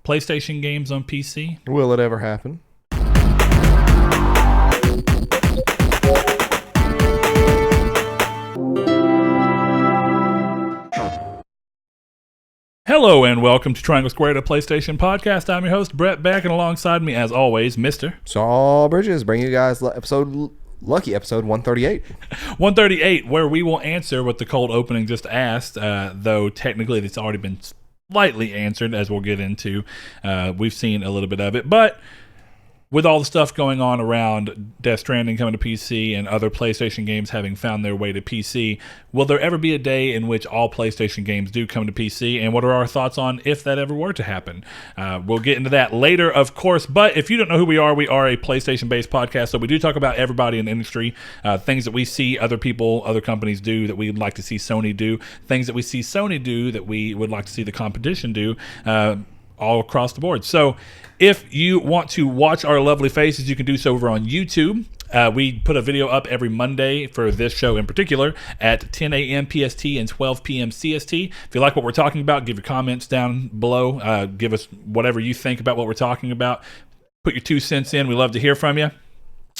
PlayStation games on PC? Will it ever happen? Hello and welcome to Triangle Squared, a PlayStation podcast. I'm your host, Brett Beck, and alongside me, as always, Mr. Saul Bridges, bringing you guys lucky episode 138. 138, where we will answer what the cold opening just asked, though technically it's already been slightly answered, as we'll get into. We've seen a little bit of it, but with all the stuff going on around Death Stranding coming to PC and other PlayStation games having found their way to PC, will there ever be a day in which all PlayStation games do come to PC? And what are our thoughts on if that ever were to happen? We'll get into that later, of course. But if you don't know who we are a PlayStation-based podcast, so we do talk about everybody in the industry, things that we see other people, other companies do that we'd like to see Sony do, things that we see Sony do that we would like to see the competition do, all across the board. So if you want to watch our lovely faces, you can do so over on YouTube. We put a video up every Monday for this show in particular at 10 a.m. PST and 12 p.m. CST. If you like what we're talking about, give your comments down below. Give us whatever you think about what we're talking about. Put your 2 cents in. We love to hear from you.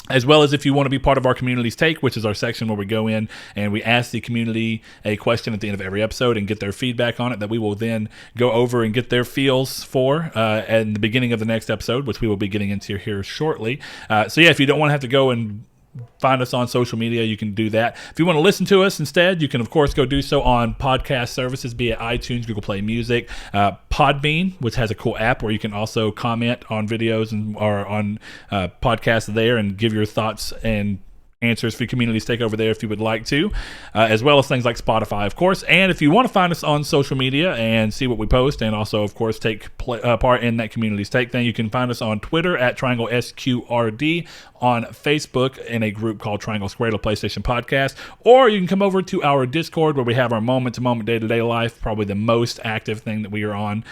As well as if you want to be part of our Community's Take, which is our section where we go in and we ask the community a question at the end of every episode and get their feedback on it that we will then go over and get their feels for at the beginning of the next episode, which we will be getting into here shortly. So yeah, if you don't want to have to go and find us on social media, you can do that. If you want to listen to us instead, you can of course go do so on podcast services, be it iTunes, Google Play Music, Podbean, which has a cool app where you can also comment on videos or on podcasts there and give your thoughts and answers for Community's Take over there if you would like to, as well as things like Spotify, of course. And if you want to find us on social media and see what we post and also, of course, take part in that Community's Take thing, you can find us on Twitter at Triangle SQRD, on Facebook in a group called Triangle Squared, a PlayStation podcast, or you can come over to our Discord where we have our moment-to-moment, day-to-day life, probably the most active thing that we are on.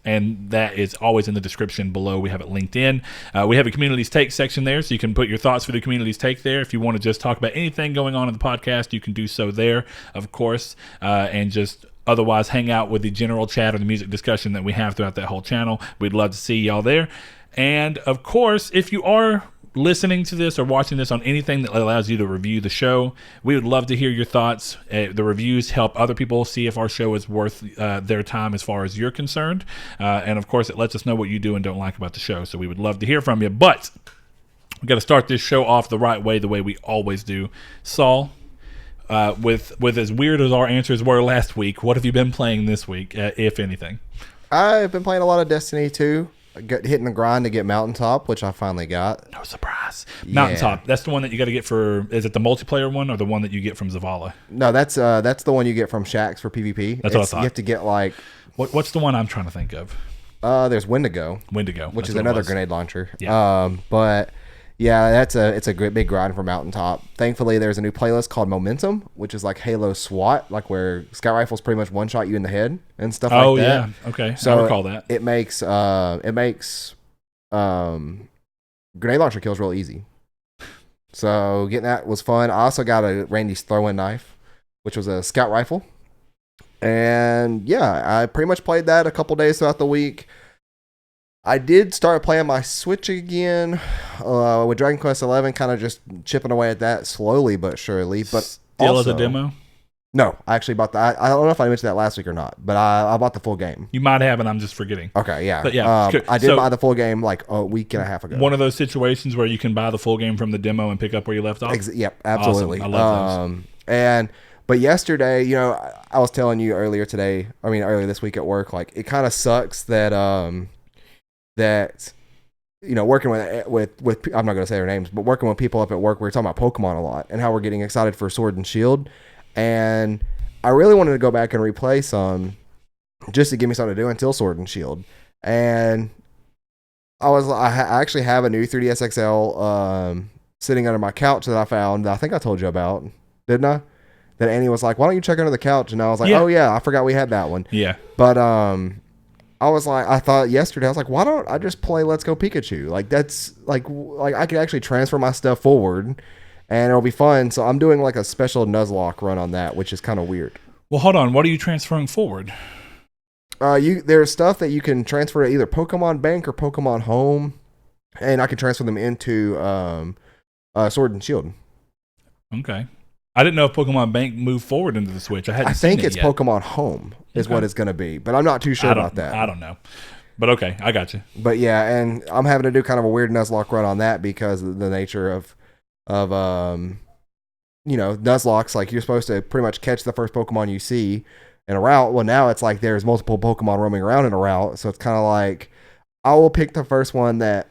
And that is always in the description below. We have it linked in. We have a Community's Take section there, so you can put your thoughts for the Community's Take there. If you want to just talk about anything going on in the podcast, you can do so there, of course, and just otherwise hang out with the general chat or the music discussion that we have throughout that whole channel. We'd love to see y'all there. And, of course, if you are listening to this or watching this on anything that allows you to review the show, we would love to hear your thoughts. The reviews help other people see if our show is worth their time as far as you're concerned. And of course, it lets us know what you do and don't like about the show. So we would love to hear from you. But we've got to start this show off the right way, the way we always do. Saul, with as weird as our answers were last week, what have you been playing this week, if anything? I've been playing a lot of Destiny 2. Hitting the grind to get Mountaintop, which I finally got. No surprise. Mountaintop. That's the one that you got to get for. Is it the multiplayer one or the one that you get from Zavala? No, that's the one you get from Shaxx for PvP. That's what I thought. You have to get like. What's the one I'm trying to think of? There's Wendigo. Which is another grenade launcher. Yeah. But yeah, it's a great big grind for Mountaintop. Thankfully, there's a new playlist called Momentum, which is like Halo SWAT, like where Scout Rifles pretty much one shot you in the head and stuff like that. Oh yeah, okay. So I recall that. It makes grenade launcher kills real easy. So getting that was fun. I also got a Randy's throwing knife, which was a Scout Rifle, and yeah, I pretty much played that a couple days throughout the week. I did start playing my Switch again with Dragon Quest XI, kind of just chipping away at that slowly but surely. But still as a demo? No, I actually bought that. I don't know if I mentioned that last week or not, but I bought the full game. You might have, and I'm just forgetting. Okay, yeah. But yeah, I did buy the full game like a week and a half ago. One of those situations where you can buy the full game from the demo and pick up where you left off? Yep, absolutely. Awesome. I love those. But yesterday, I was telling you earlier this week at work, like it kind of sucks that working with I'm not going to say their names, but working with people up at work, we were talking about Pokemon a lot and how we're getting excited for Sword and Shield. And I really wanted to go back and replay some just to give me something to do until Sword and Shield. And I actually have a new 3DS XL sitting under my couch that I found that I think I told you about, didn't I? That Annie was like, why don't you check under the couch? And I was like, oh yeah, I forgot we had that one. Yeah. But I thought yesterday, I was like, why don't I just play Let's Go Pikachu? Like that's like I could actually transfer my stuff forward and it'll be fun. So I'm doing like a special Nuzlocke run on that, which is kind of weird. Well, hold on. What are you transferring forward? There's stuff that you can transfer to either Pokemon Bank or Pokemon Home, and I can transfer them into Sword and Shield. Okay. I didn't know if Pokemon Bank moved forward into the Switch. I think it's yet. Pokemon Home is what it's going to be, but I'm not too sure about that. I don't know. But okay, I got you. But yeah, and I'm having to do kind of a weird Nuzlocke run on that because of the nature of Nuzlocke's like you're supposed to pretty much catch the first Pokemon you see in a route. Well, now it's like there's multiple Pokemon roaming around in a route, so it's kind of like I will pick the first one that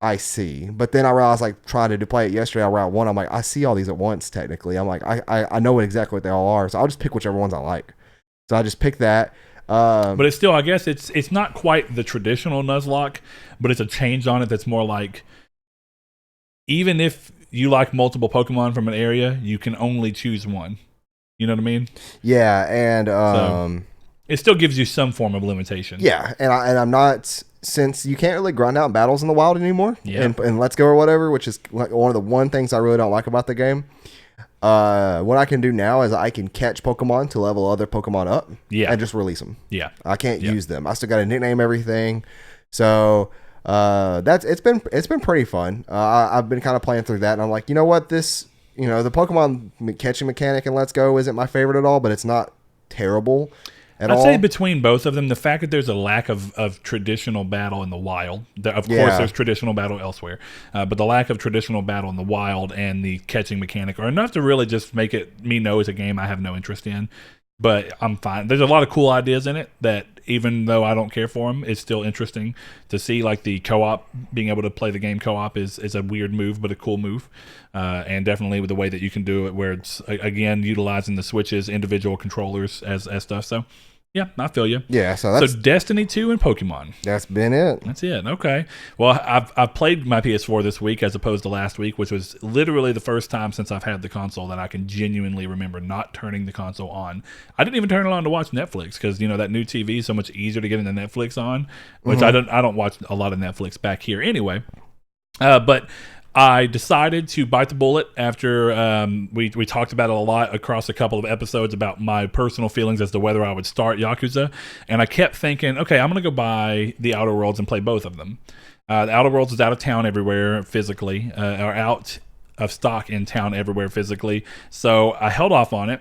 I see. But then I realized, like, trying to play it yesterday on Route 1, I'm like, I see all these at once, technically. I'm like, I know exactly what they all are, so I'll just pick whichever ones I like. So I just pick that. But it's still, I guess, it's not quite the traditional Nuzlocke, but it's a change on it that's more like, even if you like multiple Pokemon from an area, you can only choose one. You know what I mean? Yeah, and so it still gives you some form of limitation. Yeah, and I'm not... Since you can't really grind out battles in the wild anymore, and Let's Go or whatever, which is like one of the things I really don't like about the game. What I can do now is I can catch Pokemon to level other Pokemon up, and just release them. Yeah, I can't use them. I still got to nickname everything, so it's been pretty fun. I've been kind of playing through that, and I'm like, you know what, the Pokemon catching mechanic in Let's Go isn't my favorite at all, but it's not terrible. I'd say between both of them, the fact that there's a lack of traditional battle in the wild, of course there's traditional battle elsewhere, but the lack of traditional battle in the wild and the catching mechanic are enough to really just make me know it's a game I have no interest in. But I'm fine. There's a lot of cool ideas in it that even though I don't care for them, it's still interesting to see. Like the co-op, being able to play the game co-op is a weird move, but a cool move. And definitely with the way that you can do it where it's, again, utilizing the Switch's individual controllers as stuff. So, yeah, I feel you. Yeah, so Destiny 2 and Pokemon. That's been it. That's it. Okay. Well, I've played my PS4 this week as opposed to last week, which was literally the first time since I've had the console that I can genuinely remember not turning the console on. I didn't even turn it on to watch Netflix because that new TV is so much easier to get into Netflix on, which I don't watch a lot of Netflix back here anyway. But I decided to bite the bullet after we talked about it a lot across a couple of episodes about my personal feelings as to whether I would start Yakuza. And I kept thinking, okay, I'm going to go buy the Outer Worlds and play both of them. The Outer Worlds is out of town everywhere physically, or out of stock in town everywhere physically. So I held off on it.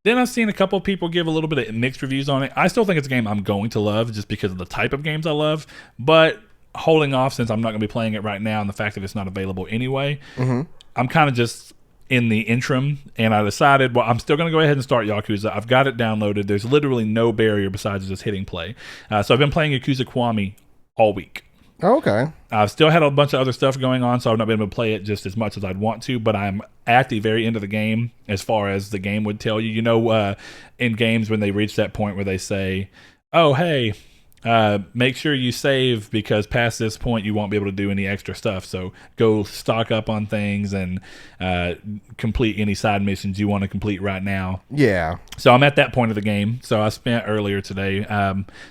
Then I've seen a couple of people give a little bit of mixed reviews on it. I still think it's a game I'm going to love just because of the type of games I love. But holding off since I'm not going to be playing it right now and the fact that it's not available anyway, I'm kind of just in the interim, and I decided, well, I'm still going to go ahead and start Yakuza. I've got it downloaded. There's literally no barrier besides just hitting play. So I've been playing Yakuza Kiwami all week. Oh, okay. I've still had a bunch of other stuff going on, so I've not been able to play it just as much as I'd want to, but I'm at the very end of the game as far as the game would tell you. In games when they reach that point where they say, oh, hey, make sure you save because past this point you won't be able to do any extra stuff. So go stock up on things and complete any side missions you want to complete right now. Yeah. So I'm at that point of the game. So I spent earlier today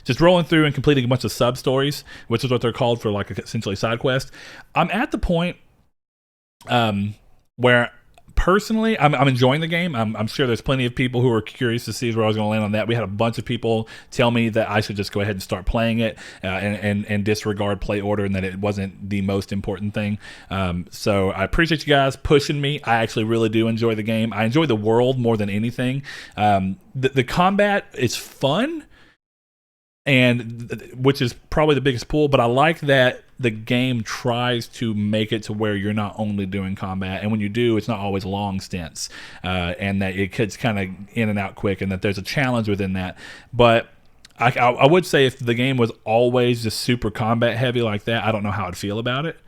just rolling through and completing a bunch of sub stories, which is what they're called for, like essentially side quest. I'm at the point where personally, I'm enjoying the game. I'm sure there's plenty of people who are curious to see where I was going to land on that. We had a bunch of people tell me that I should just go ahead and start playing it and disregard play order and that it wasn't the most important thing. So I appreciate you guys pushing me. I actually really do enjoy the game. I enjoy the world more than anything. The combat is fun, and which is probably the biggest pull, but I like that the game tries to make it to where you're not only doing combat, and when you do, it's not always long stints, and that it gets kind of in and out quick, and that there's a challenge within that. But I would say if the game was always just super combat heavy like that, I don't know how I'd feel about it.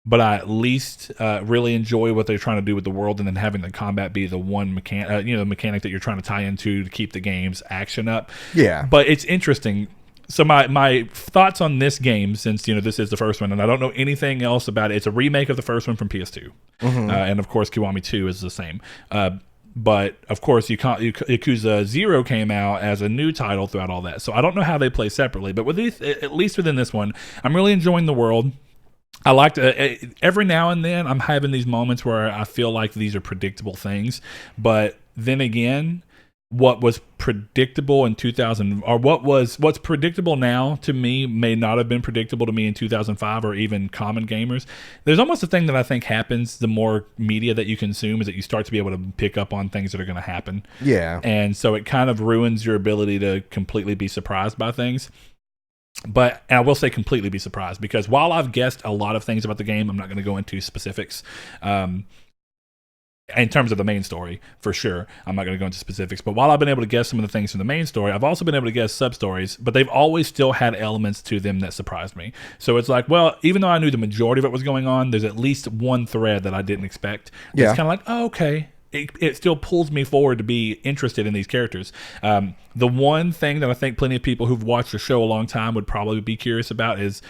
But I at least really enjoy what they're trying to do with the world, and then having the combat be the one the mechanic that you're trying to tie into to keep the game's action up. Yeah. But it's interesting. So my thoughts on this game, since this is the first one, and I don't know anything else about it. It's a remake of the first one from PS2, and of course Kiwami 2 is the same. But of course, Yakuza 0 came out as a new title throughout all that. So I don't know how they play separately, but with these, at least within this one, I'm really enjoying the world. I like to every now and then I'm having these moments where I feel like these are predictable things, but then again, what was predictable in 2000, or what's predictable now to me may not have been predictable to me in 2005 or even common gamers. There's almost a thing that I think happens the more media that you consume, is that you start to be able to pick up on things that are going to happen. Yeah. And so it kind of ruins your ability to completely be surprised by things. But, and I will say completely be surprised, because while I've guessed a lot of things about the game, I'm not going to go into specifics. In terms of the main story, for sure, I'm not going to go into specifics. But while I've been able to guess some of the things from the main story, I've also been able to guess sub-stories, but they've always still had elements to them that surprised me. So it's like, well, even though I knew the majority of it was going on, there's at least one thread that I didn't expect. Yeah. It's kind of like, oh, okay. It still pulls me forward to be interested in these characters. The one thing that I think plenty of people who've watched the show a long time would probably be curious about is,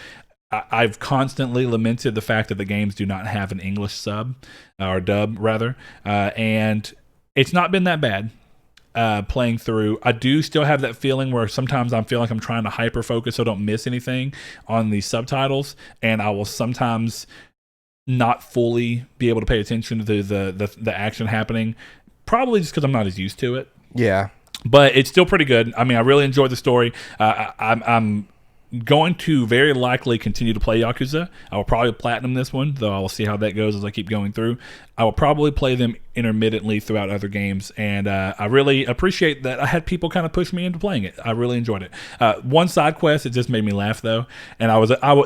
I've constantly lamented the fact that the games do not have an English sub, or dub rather, and it's not been that bad playing through. I do still have that feeling where sometimes I feel like I'm trying to hyper focus so I don't miss anything on the subtitles, and I will sometimes not fully be able to pay attention to the action happening, probably just because I'm not as used to it. Yeah, but it's still pretty good. I mean, I really enjoyed the story. I'm going to very likely continue to play Yakuza. I will probably platinum this one, though I will see how that goes as I keep going through. I will probably play them intermittently throughout other games, and I really appreciate that I had people kind of push me into playing it. I really enjoyed it. One side quest, it just made me laugh, though, and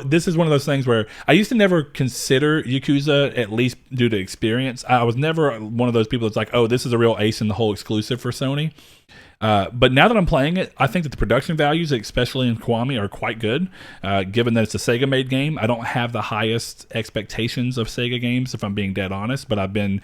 this is one of those things where I used to never consider Yakuza, at least due to experience. I was never one of those people that's like, oh, this is a real ace in the hole exclusive for Sony. But now that I'm playing it, I think that the production values, especially in Kiwami, are quite good. Given that it's a Sega-made game, I don't have the highest expectations of Sega games, if I'm being dead honest, but I've been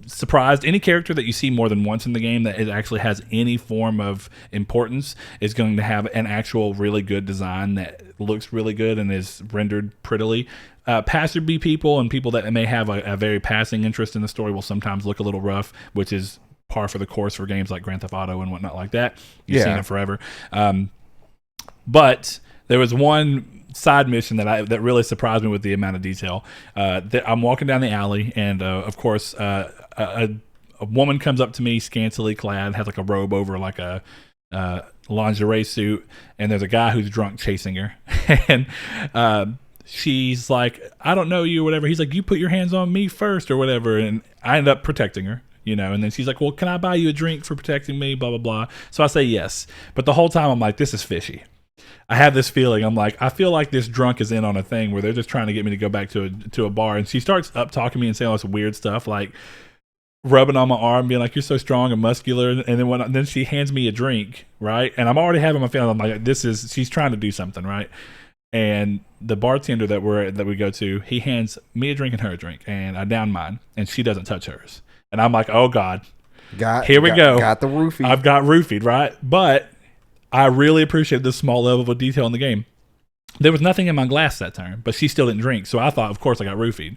surprised. Any character that you see more than once in the game that it actually has any form of importance is going to have an actual really good design that looks really good and is rendered prettily. Passerby people and people that may have a very passing interest in the story will sometimes look a little rough, which is par for the course for games like Grand Theft Auto and whatnot like that. You've seen it forever. But there was one side mission that really surprised me with the amount of detail. I'm walking down the alley, and of course, a woman comes up to me, scantily clad, has like a robe over like a lingerie suit, and there's a guy who's drunk chasing her. And she's like, I don't know you or whatever. He's like, you put your hands on me first or whatever. And I end up protecting her. And then she's like, well, can I buy you a drink for protecting me? Blah, blah, blah. So I say yes. But the whole time I'm like, this is fishy. I have this feeling. I'm like, I feel like this drunk is in on a thing where they're just trying to get me to go back to a bar. And she starts up talking me and saying all this weird stuff, like rubbing on my arm, being like, you're so strong and muscular. And then she hands me a drink, right? And I'm already having my feeling. I'm like, she's trying to do something, right? And the bartender that we go to, he hands me a drink and her a drink. And I down mine. And she doesn't touch hers. And I'm like, oh, God, here we go. Got the roofie. I've got roofied, right? But I really appreciate this small level of detail in the game. There was nothing in my glass that time, but she still didn't drink. So I thought, of course, I got roofied.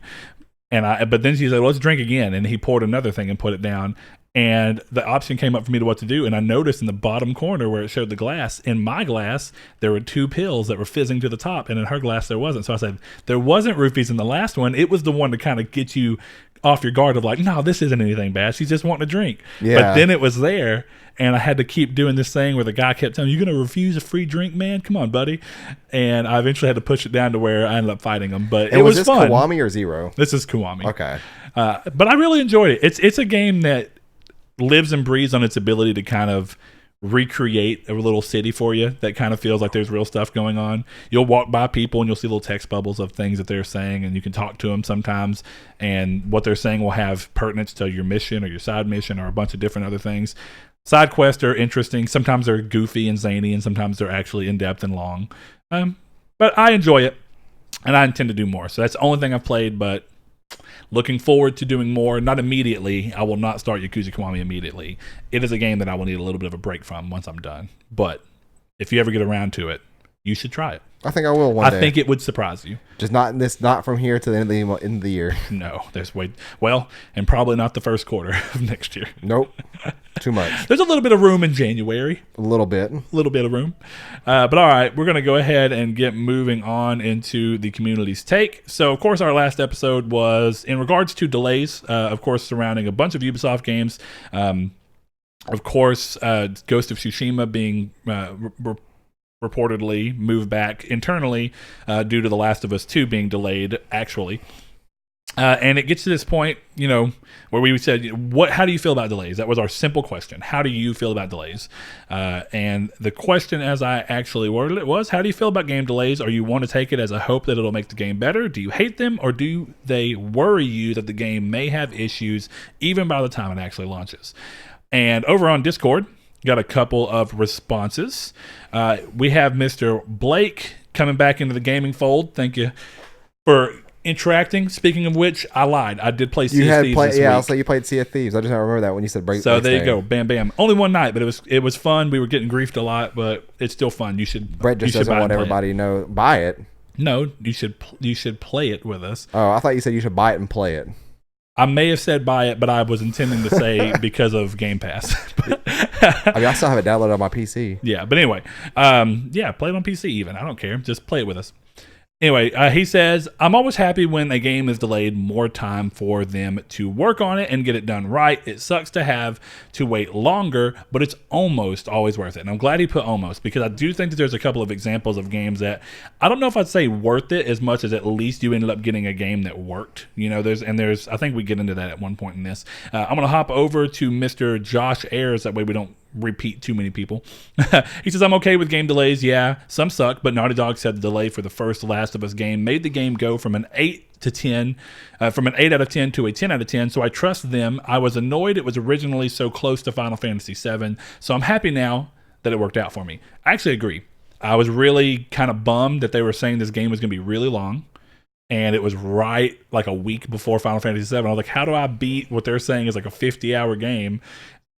But then she said, well, let's drink again. And he poured another thing and put it down. And the option came up for me to what to do. And I noticed in the bottom corner where it showed the glass, in my glass, there were 2 pills that were fizzing to the top. And in her glass, there wasn't. So I said, there wasn't roofies in the last one. It was the one to kind of get you off your guard of like, no, this isn't anything bad. She's just wanting a drink. Yeah. But then it was there. And I had to keep doing this thing where the guy kept telling me, you're going to refuse a free drink, man? Come on, buddy. And I eventually had to push it down to where I ended up fighting him. But it was fun. Was this Kiwami or Zero? This is Kiwami. Okay. But I really enjoyed it. It's a game that lives and breathes on its ability to kind of recreate a little city for you that kind of feels like there's real stuff going on. You'll walk by people and you'll see little text bubbles of things that they're saying, and you can talk to them sometimes, and what they're saying will have pertinence to your mission or your side mission or a bunch of different other things. Side quests are interesting. Sometimes they're goofy and zany, and sometimes they're actually in-depth and long. But I enjoy it, and I intend to do more. So that's the only thing I've played, but looking forward to doing more. Not immediately. I will not start Yakuza Kiwami immediately. It is a game that I will need a little bit of a break from once I'm done. But if you ever get around to it, you should try it. I think I will one day. I think it would surprise you. Just not from here to the end of the year. No, and probably not the first quarter of next year. Nope. Too much. There's a little bit of room in January. A little bit. A little bit of room. But all right, we're going to go ahead and get moving on into the community's take. So, of course, our last episode was in regards to delays, of course, surrounding a bunch of Ubisoft games. Of course, Ghost of Tsushima being reportedly moved back internally due to The Last of Us 2 being delayed, actually. And it gets to this point, where we said, how do you feel about delays? That was our simple question. How do you feel about delays? And the question, as I actually worded it, was, how do you feel about game delays? Or you want to take it as a hope that it'll make the game better? Do you hate them? Or do they worry you that the game may have issues even by the time it actually launches? And over on Discord, got a couple of responses. We have Mr. Blake coming back into the gaming fold. Thank you for interacting. Speaking of which, I lied. I did play Sea of Thieves this week. I'll say you played Sea of Thieves. I just don't remember that when you said break. So there you go. Bam, bam. Only one night, but it was fun. We were getting griefed a lot, but it's still fun. You should. Brett just doesn't want everybody to know. Buy it. No, you should play it with us. Oh, I thought you said you should buy it and play it. I may have said buy it, but I was intending to say because of Game Pass. I still have it downloaded on my PC. Yeah, but anyway, play it on PC even. I don't care. Just play it with us. Anyway, he says, I'm always happy when a game is delayed, more time for them to work on it and get it done right. It sucks to have to wait longer, but it's almost always worth it. And I'm glad he put almost, because I do think that there's a couple of examples of games that I don't know if I'd say worth it as much as at least you ended up getting a game that worked. There's I think we get into that at one point in this. I'm going to hop over to Mr. Josh Ayers. That way we don't repeat too many people. He says, I'm okay with game delays. Yeah, some suck, but Naughty Dog said the delay for the first Last of Us game made the game go from an 8 to 10, from an 8 out of 10 to a 10 out of 10, so I trust them. I was annoyed it was originally so close to Final Fantasy VII, so I'm happy now that it worked out for me. I actually agree. I was really kind of bummed that they were saying this game was going to be really long, and it was right like a week before Final Fantasy VII. I was like, how do I beat what they're saying is like a 50-hour game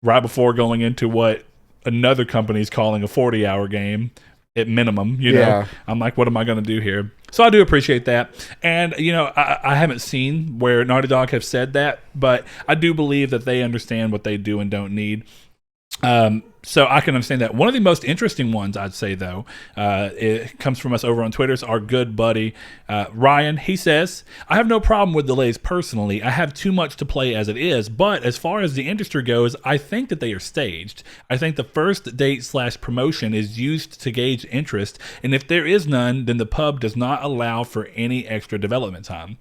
right before going into what another company is calling a 40-hour game at minimum, know? I'm like, what am I going to do here? So I do appreciate that. And, I haven't seen where Naughty Dog have said that, but I do believe that they understand what they do and don't need. So I can understand that. One of the most interesting ones, I'd say, though, it comes from us over on Twitter. It's our good buddy, Ryan. He says, I have no problem with delays personally. I have too much to play as it is. But as far as the industry goes, I think that they are staged. I think the first date/promotion is used to gauge interest. And if there is none, then the pub does not allow for any extra development time.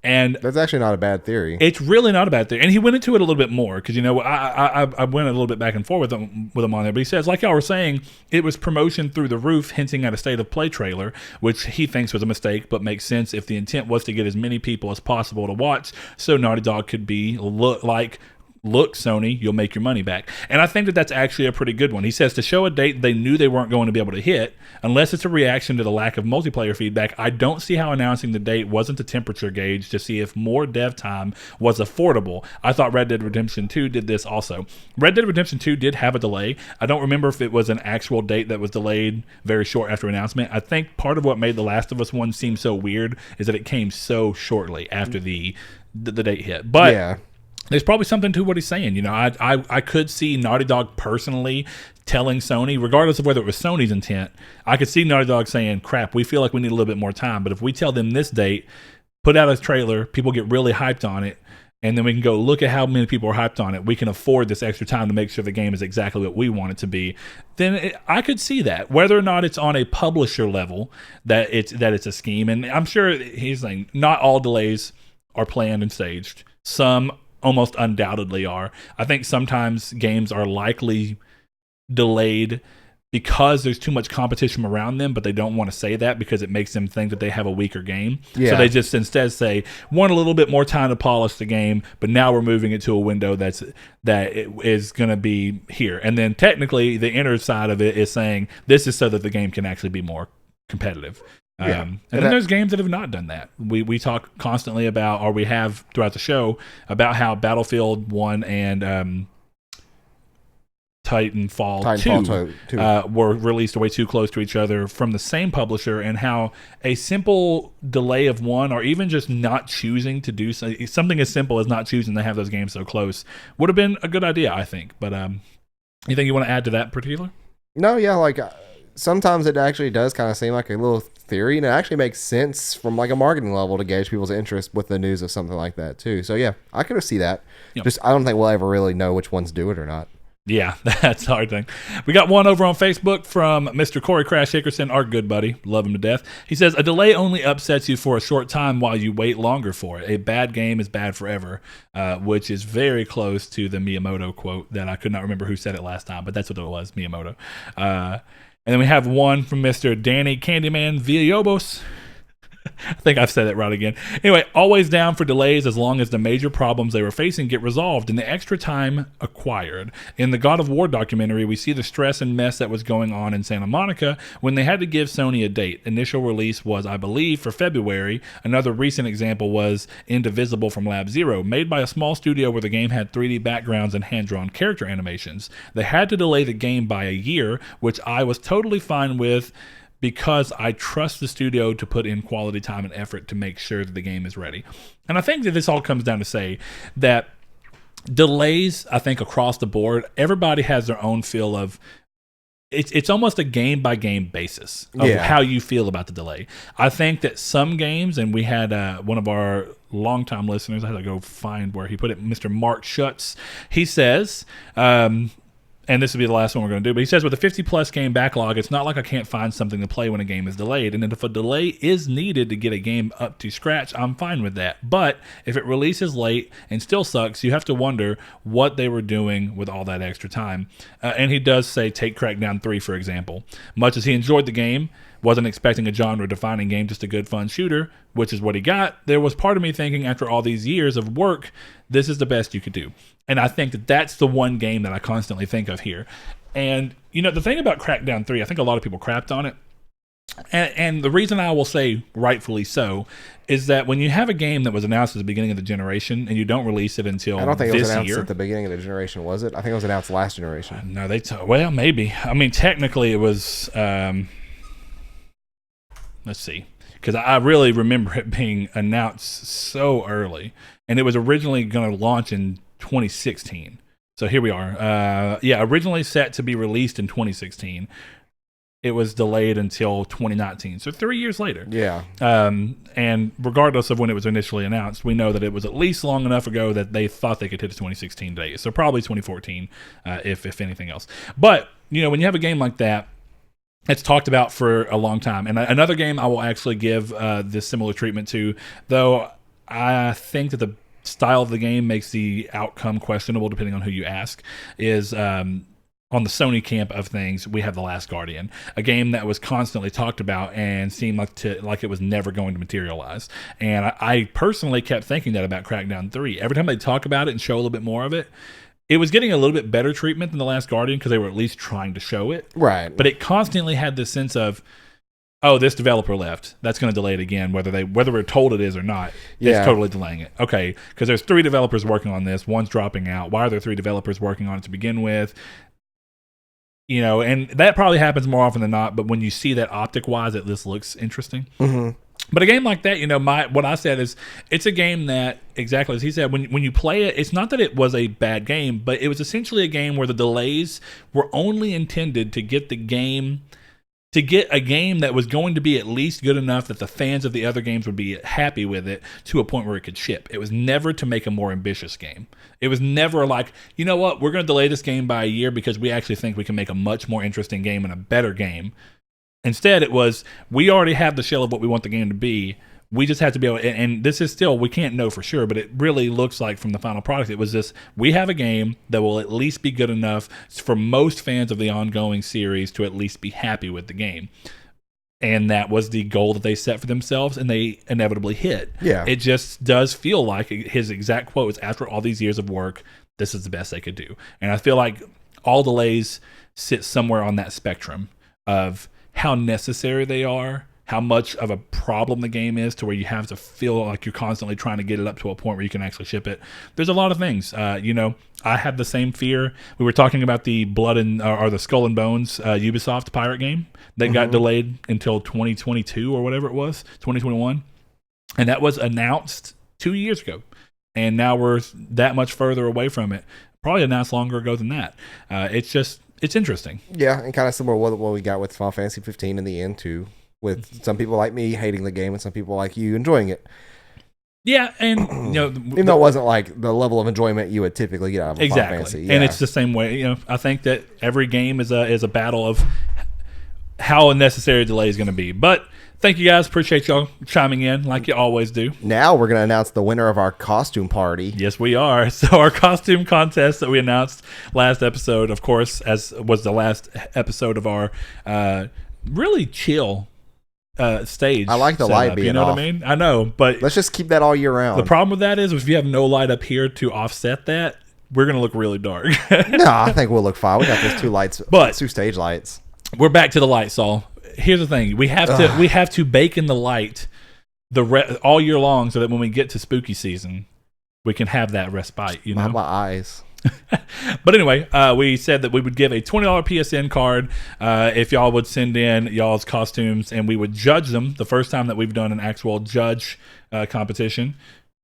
And that's actually not a bad theory. It's really not a bad theory. And he went into it a little bit more because, I went a little bit back and forth with him on there. But he says, like y'all were saying, it was promotion through the roof, hinting at a state of play trailer, which he thinks was a mistake, but makes sense if the intent was to get as many people as possible to watch so Naughty Dog could be look, Sony, you'll make your money back. And I think that that's actually a pretty good one. He says to show a date they knew they weren't going to be able to hit, unless it's a reaction to the lack of multiplayer feedback. I don't see how announcing the date wasn't a temperature gauge to see if more dev time was affordable. I thought Red Dead Redemption 2 did this also. Red Dead Redemption 2 did have a delay. I don't remember if it was an actual date that was delayed very short after announcement. I think part of what made The Last of Us one seem so weird is that it came so shortly after the date hit. But yeah, there's probably something to what he's saying. I could see Naughty Dog personally telling Sony, regardless of whether it was Sony's intent, I could see Naughty Dog saying, crap, we feel like we need a little bit more time. But if we tell them this date, put out a trailer, people get really hyped on it, and then we can go look at how many people are hyped on it. We can afford this extra time to make sure the game is exactly what we want it to be. Then I could see that. Whether or not it's on a publisher level, that it's a scheme. And I'm sure he's saying not all delays are planned and staged. Some almost undoubtedly are. I think sometimes games are likely delayed because there's too much competition around them, but they don't want to say that because it makes them think that they have a weaker game. Yeah. So they just instead say, want a little bit more time to polish the game, but now we're moving it to a window that is going to be here. And then technically the inner side of it is saying this is so that the game can actually be more competitive. And then there's games that have not done that. We talk constantly about, or we have throughout the show, about how Battlefield 1 and Titanfall 2 were released way too close to each other from the same publisher, and how a simple delay of one, or even just not choosing to do something as simple as not choosing to have those games so close, would have been a good idea, I think. But anything you want to add to that particular? No, yeah, sometimes it actually does kind of seem like a little theory, and it actually makes sense from like a marketing level to gauge people's interest with the news of something like that too. So yeah, I could see that. Yep. Just I don't think we'll ever really know which ones do it or not. Yeah, that's a hard thing. We got one over on Facebook from Mr. Corey Crash Hickerson, our good buddy. Love him to death. He says, a delay only upsets you for a short time while you wait longer for it. A bad game is bad forever, which is very close to the Miyamoto quote that I could not remember who said it last time, but that's what it was, Miyamoto. And then we have one from Mr. Danny Candyman Villalobos. I think I've said it right again. Anyway, always down for delays as long as the major problems they were facing get resolved and the extra time acquired. In the God of War documentary, we see the stress and mess that was going on in Santa Monica when they had to give Sony a date. Initial release was, I believe, for February. Another recent example was Indivisible from Lab Zero, made by a small studio where the game had 3D backgrounds and hand-drawn character animations. They had to delay the game by a year, which I was totally fine with, because I trust the studio to put in quality time and effort to make sure that the game is ready. And I think that this all comes down to say that delays, I think across the board, everybody has their own feel of, it's almost a game-by-game basis of how you feel about the delay. I think that some games, and we had one of our longtime listeners, I had to go find where he put it, Mr. Mark Schutz, he says, and this will be the last one we're going to do, but he says, with a 50-plus game backlog, it's not like I can't find something to play when a game is delayed, and if a delay is needed to get a game up to scratch, I'm fine with that. But if it releases late and still sucks, you have to wonder what they were doing with all that extra time. And he does say, take Crackdown 3, for example. Much as he enjoyed the game, wasn't expecting a genre-defining game, just a good, fun shooter, which is what he got, there was part of me thinking, after all these years of work, this is the best you could do. And I think that that's the one game that I constantly think of here. And, you know, the thing about Crackdown 3, I think a lot of people crapped on it. And the reason I will say rightfully so is that when you have a game that was announced at the beginning of the generation and you don't release it until I don't think it was announced year, at the beginning of the generation, was it? I think it was announced last generation. No, well, maybe. I mean, technically it was... let's see, because I really remember it being announced so early, and it was originally going to launch in 2016. So here we are. Originally set to be released in 2016. It was delayed until 2019, so 3 years later. Yeah. And regardless of when it was initially announced, we know that it was at least long enough ago that they thought they could hit a 2016 date. So probably 2014, if anything else. But, you know, when you have a game like that, it's talked about for a long time. And another game I will actually give this similar treatment to, though I think that the style of the game makes the outcome questionable depending on who you ask, is on the Sony camp of things, we have The Last Guardian, a game that was constantly talked about and seemed like it was never going to materialize. And I personally kept thinking that about Crackdown 3. Every time they talk about it and show a little bit more of it, it was getting a little bit better treatment than The Last Guardian because they were at least trying to show it. Right. But it constantly had this sense of, oh, this developer left. That's going to delay it again, whether we're told it is or not. Yeah. It's totally delaying it. Okay, because there's 3 developers working on this. One's dropping out. Why are there 3 developers working on it to begin with? You know, and that probably happens more often than not, but when you see that optic-wise, this looks interesting. Mm-hmm. But a game like that, you know, what I said is, it's a game that, exactly as he said, when you play it, it's not that it was a bad game, but it was essentially a game where the delays were only intended to get a game that was going to be at least good enough that the fans of the other games would be happy with it to a point where it could ship. It was never to make a more ambitious game. It was never like, you know what, we're going to delay this game by a year because we actually think we can make a much more interesting game and a better game. Instead, it was, we already have the shell of what we want the game to be. We just have to be able, and this is still, we can't know for sure, but it really looks like from the final product, it was this, we have a game that will at least be good enough for most fans of the ongoing series to at least be happy with the game. And that was the goal that they set for themselves, and they inevitably hit. Yeah. It just does feel like his exact quote was, after all these years of work, this is the best they could do. And I feel like all delays sit somewhere on that spectrum of how necessary they are, how much of a problem the game is to where you have to feel like you're constantly trying to get it up to a point where you can actually ship it. There's a lot of things. You know, I had the same fear. We were talking about the Blood and or the Skull and Bones Ubisoft pirate game that got delayed until 2022 or whatever it was, 2021. And that was announced 2 years ago. And now we're that much further away from it. Probably announced longer ago than that. It's just, it's interesting. Yeah, and kind of similar to what we got with Final Fantasy 15 in the end too, with some people like me hating the game and some people like you enjoying it. Yeah, and even though it wasn't like the level of enjoyment you would typically get out of a Final Fantasy. Yeah. And it's the same way. I think that every game is a battle of how unnecessary a delay is going to be. But thank you guys. Appreciate y'all chiming in like you always do. Now we're going to announce the winner of our costume party. Yes, we are. So our costume contest that we announced last episode, of course, as was the last episode of our really chill stage. I like the setup, light being you know off. what I mean? I know, but let's just keep that all year round. The problem with that is if you have no light up here to offset that, we're going to look really dark. No, I think we'll look fine. We got those 2 lights, but 2 stage lights. We're back to the light, Saul. Here's the thing: we have to bake in the light all year long, so that when we get to spooky season, we can have that respite. You know, my eyes. But anyway, we said that we would give a $20 PSN card if y'all would send in y'all's costumes, and we would judge them. The first time that we've done an actual judge competition.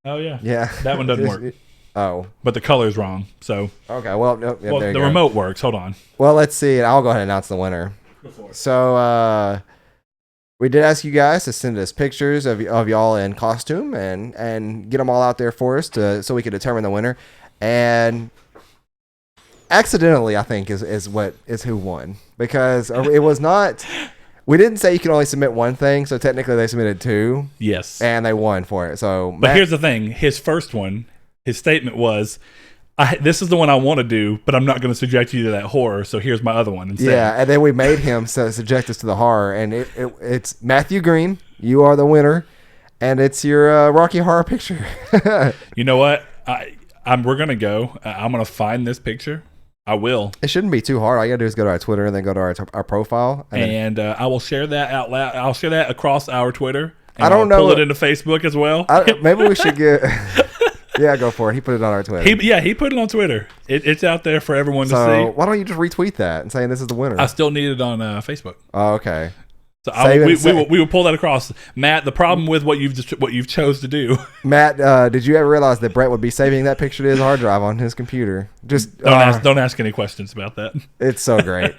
Oh yeah, that one doesn't work. Oh, but the color's wrong. So okay, well, nope, well, the remote works. Hold on. Well, let's see. I'll go ahead and announce the winner. So we did ask you guys to send us pictures of y'all in costume and get them all out there for us so we could determine the winner. And accidentally, I think is who won, because it was not. We didn't say you can only submit one thing, so technically they submitted 2. Yes, and they won for it. So, but here's the thing: his first one, his statement was, "This is the one I want to do, but I'm not going to subject you to that horror. So here's my other one instead." Yeah, and then we made him subject us to the horror, and it's Matthew Green. You are the winner, and it's your Rocky Horror picture. You know what? We're gonna go. I'm gonna find this picture. I will. It shouldn't be too hard. All you gotta do is go to our Twitter and then go to our profile, and I will share that out loud. I'll share that across our Twitter. I don't know. Pull it into Facebook as well. Maybe we should get. Yeah, go for it. He put it on our Twitter. He put it on Twitter. It's out there for everyone to see. Why don't you just retweet that and saying this is the winner? I still need it on Facebook. Oh, okay. So we will pull that across. Matt, the problem with what you've chose to do. Matt, did you ever realize that Brett would be saving that picture to his hard drive on his computer? Just don't ask any questions about that. It's so great.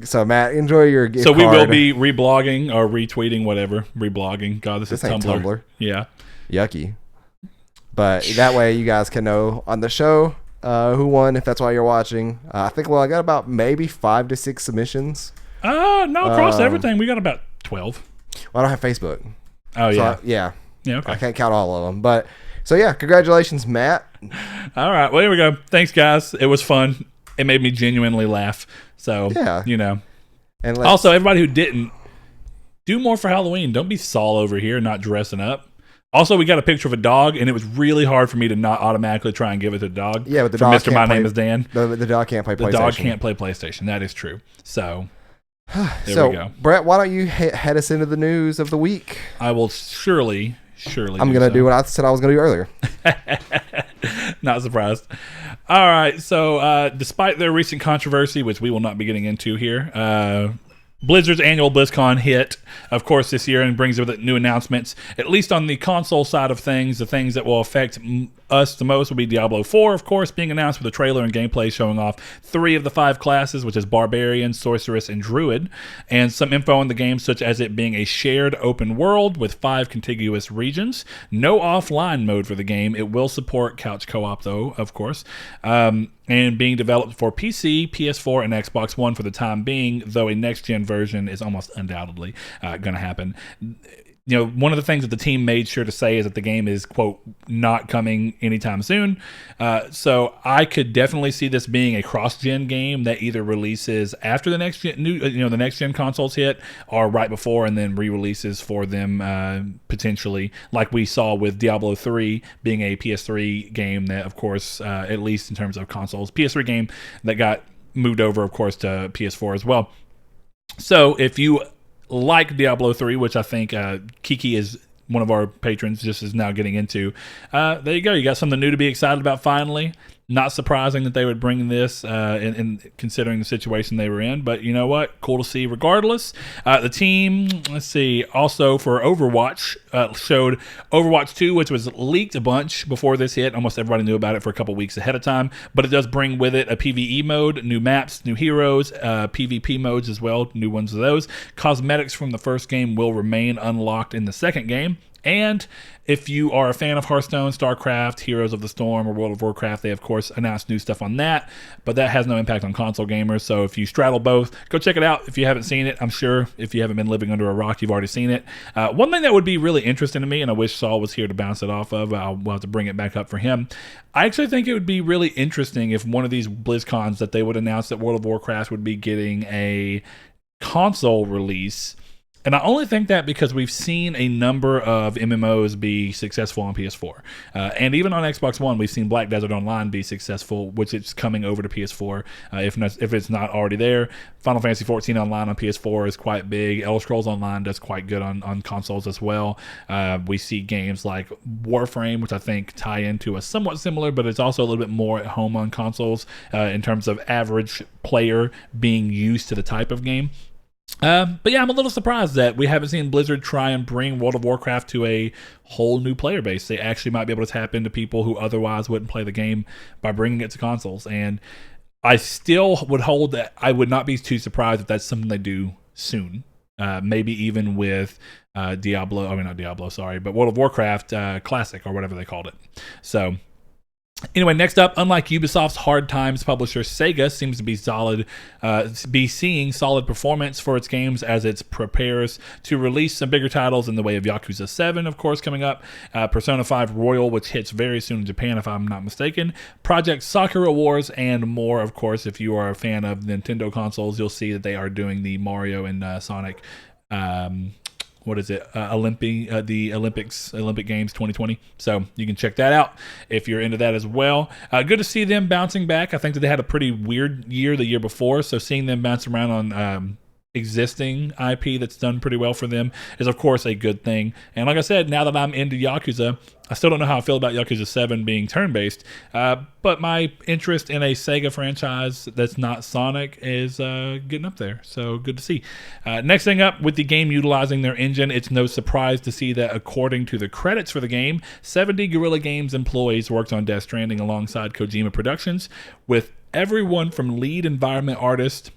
So Matt, enjoy your gift card. We will be reblogging or retweeting, whatever. Reblogging. God, this is Tumblr. Yeah. Yucky. But that way you guys can know on the show who won, if that's why you're watching. I think I got about maybe 5 to 6 submissions. No, across everything. We got about 12. Well, I don't have Facebook. Oh, yeah. Yeah, okay. I can't count all of them. But, so yeah, congratulations, Matt. All right. Well, here we go. Thanks, guys. It was fun. It made me genuinely laugh. So, And also, everybody who didn't, do more for Halloween. Don't be Saul over here not dressing up. Also, we got a picture of a dog, and it was really hard for me to not automatically try and give it to the dog. Yeah, but the dog Mr. My Name is Dan. The dog can't play PlayStation. The dog can't play PlayStation. That is true. So, there we go. Brett, why don't you head us into the news of the week? I will surely. I'm going to do what I said I was going to do earlier. Not surprised. All right. So, despite their recent controversy, which we will not be getting into here, Blizzard's annual BlizzCon hit, of course, this year and brings with it new announcements. At least on the console side of things, the things that will affect us the most will be Diablo 4, of course, being announced with a trailer and gameplay showing off 3 of the 5 classes, which is Barbarian, Sorceress, and Druid, and some info on the game, such as it being a shared open world with 5 contiguous regions. No offline mode for the game. It will support couch co-op, though, of course. And being developed for PC, PS4, and Xbox One for the time being, though a next-gen version is almost undoubtedly going to happen. One of the things that the team made sure to say is that the game is, quote, not coming anytime soon. So I could definitely see this being a cross-gen game that either releases after the next-gen the next-gen consoles hit, or right before, and then re-releases for them potentially, like we saw with Diablo 3 being a PS3 game that, of course, at least in terms of consoles, PS3 game that got moved over, of course, to PS4 as well. So if you like Diablo 3, which I think Kiki is one of our patrons just is now getting into, there you go. You got something new to be excited about finally. Not surprising that they would bring this in considering the situation they were in, but you know what? Cool to see regardless. The team, let's see, also for Overwatch, showed Overwatch 2, which was leaked a bunch before this hit. Almost everybody knew about it for a couple weeks ahead of time, but it does bring with it a PvE mode, new maps, new heroes, PvP modes as well, new ones of those. Cosmetics from the first game will remain unlocked in the second game. And if you are a fan of Hearthstone, StarCraft, Heroes of the Storm, or World of Warcraft, they of course announced new stuff on that, but that has no impact on console gamers. So if you straddle both, go check it out if you haven't seen it. I'm sure if you haven't been living under a rock, you've already seen it. One thing that would be really interesting to me, and I wish Saul was here to bounce it off of, we'll have to bring it back up for him. I actually think it would be really interesting if one of these BlizzCons that they would announce that World of Warcraft would be getting a console release. And I only think that because we've seen a number of MMOs be successful on PS4. And even on Xbox One, we've seen Black Desert Online be successful, which it's coming over to PS4, if it's not already there. Final Fantasy XIV Online on PS4 is quite big. Elder Scrolls Online does quite good on consoles as well. We see games like Warframe, which I think tie into a somewhat similar, but it's also a little bit more at home on consoles in terms of average player being used to the type of game. But yeah, I'm a little surprised that we haven't seen Blizzard try and bring World of Warcraft to a whole new player base. They actually might be able to tap into people who otherwise wouldn't play the game by bringing it to consoles. And I still would hold that I would not be too surprised if that's something they do soon. Maybe even with not Diablo, sorry, but World of Warcraft Classic or whatever they called it. So anyway, next up, unlike Ubisoft's Hard Times publisher, Sega seems to be seeing solid performance for its games as it prepares to release some bigger titles in the way of Yakuza 7, of course, coming up, Persona 5 Royal, which hits very soon in Japan, if I'm not mistaken, Project Sakura Wars, and more, of course. If you are a fan of Nintendo consoles, you'll see that they are doing the Mario and Sonic the Olympic Games 2020. So you can check that out if you're into that as well. Good to see them bouncing back. I think that they had a pretty weird year the year before, so seeing them bounce around on existing IP that's done pretty well for them is of course a good thing. And like I said, now that I'm into Yakuza, I still don't know how I feel about Yakuza 7 being turn-based, but my interest in a Sega franchise that's not Sonic is getting up there, so good to see. Next thing up, with the game utilizing their engine, it's no surprise to see that according to the credits for the game, 70 Guerrilla Games employees worked on Death Stranding alongside Kojima Productions, with everyone from lead environment artist,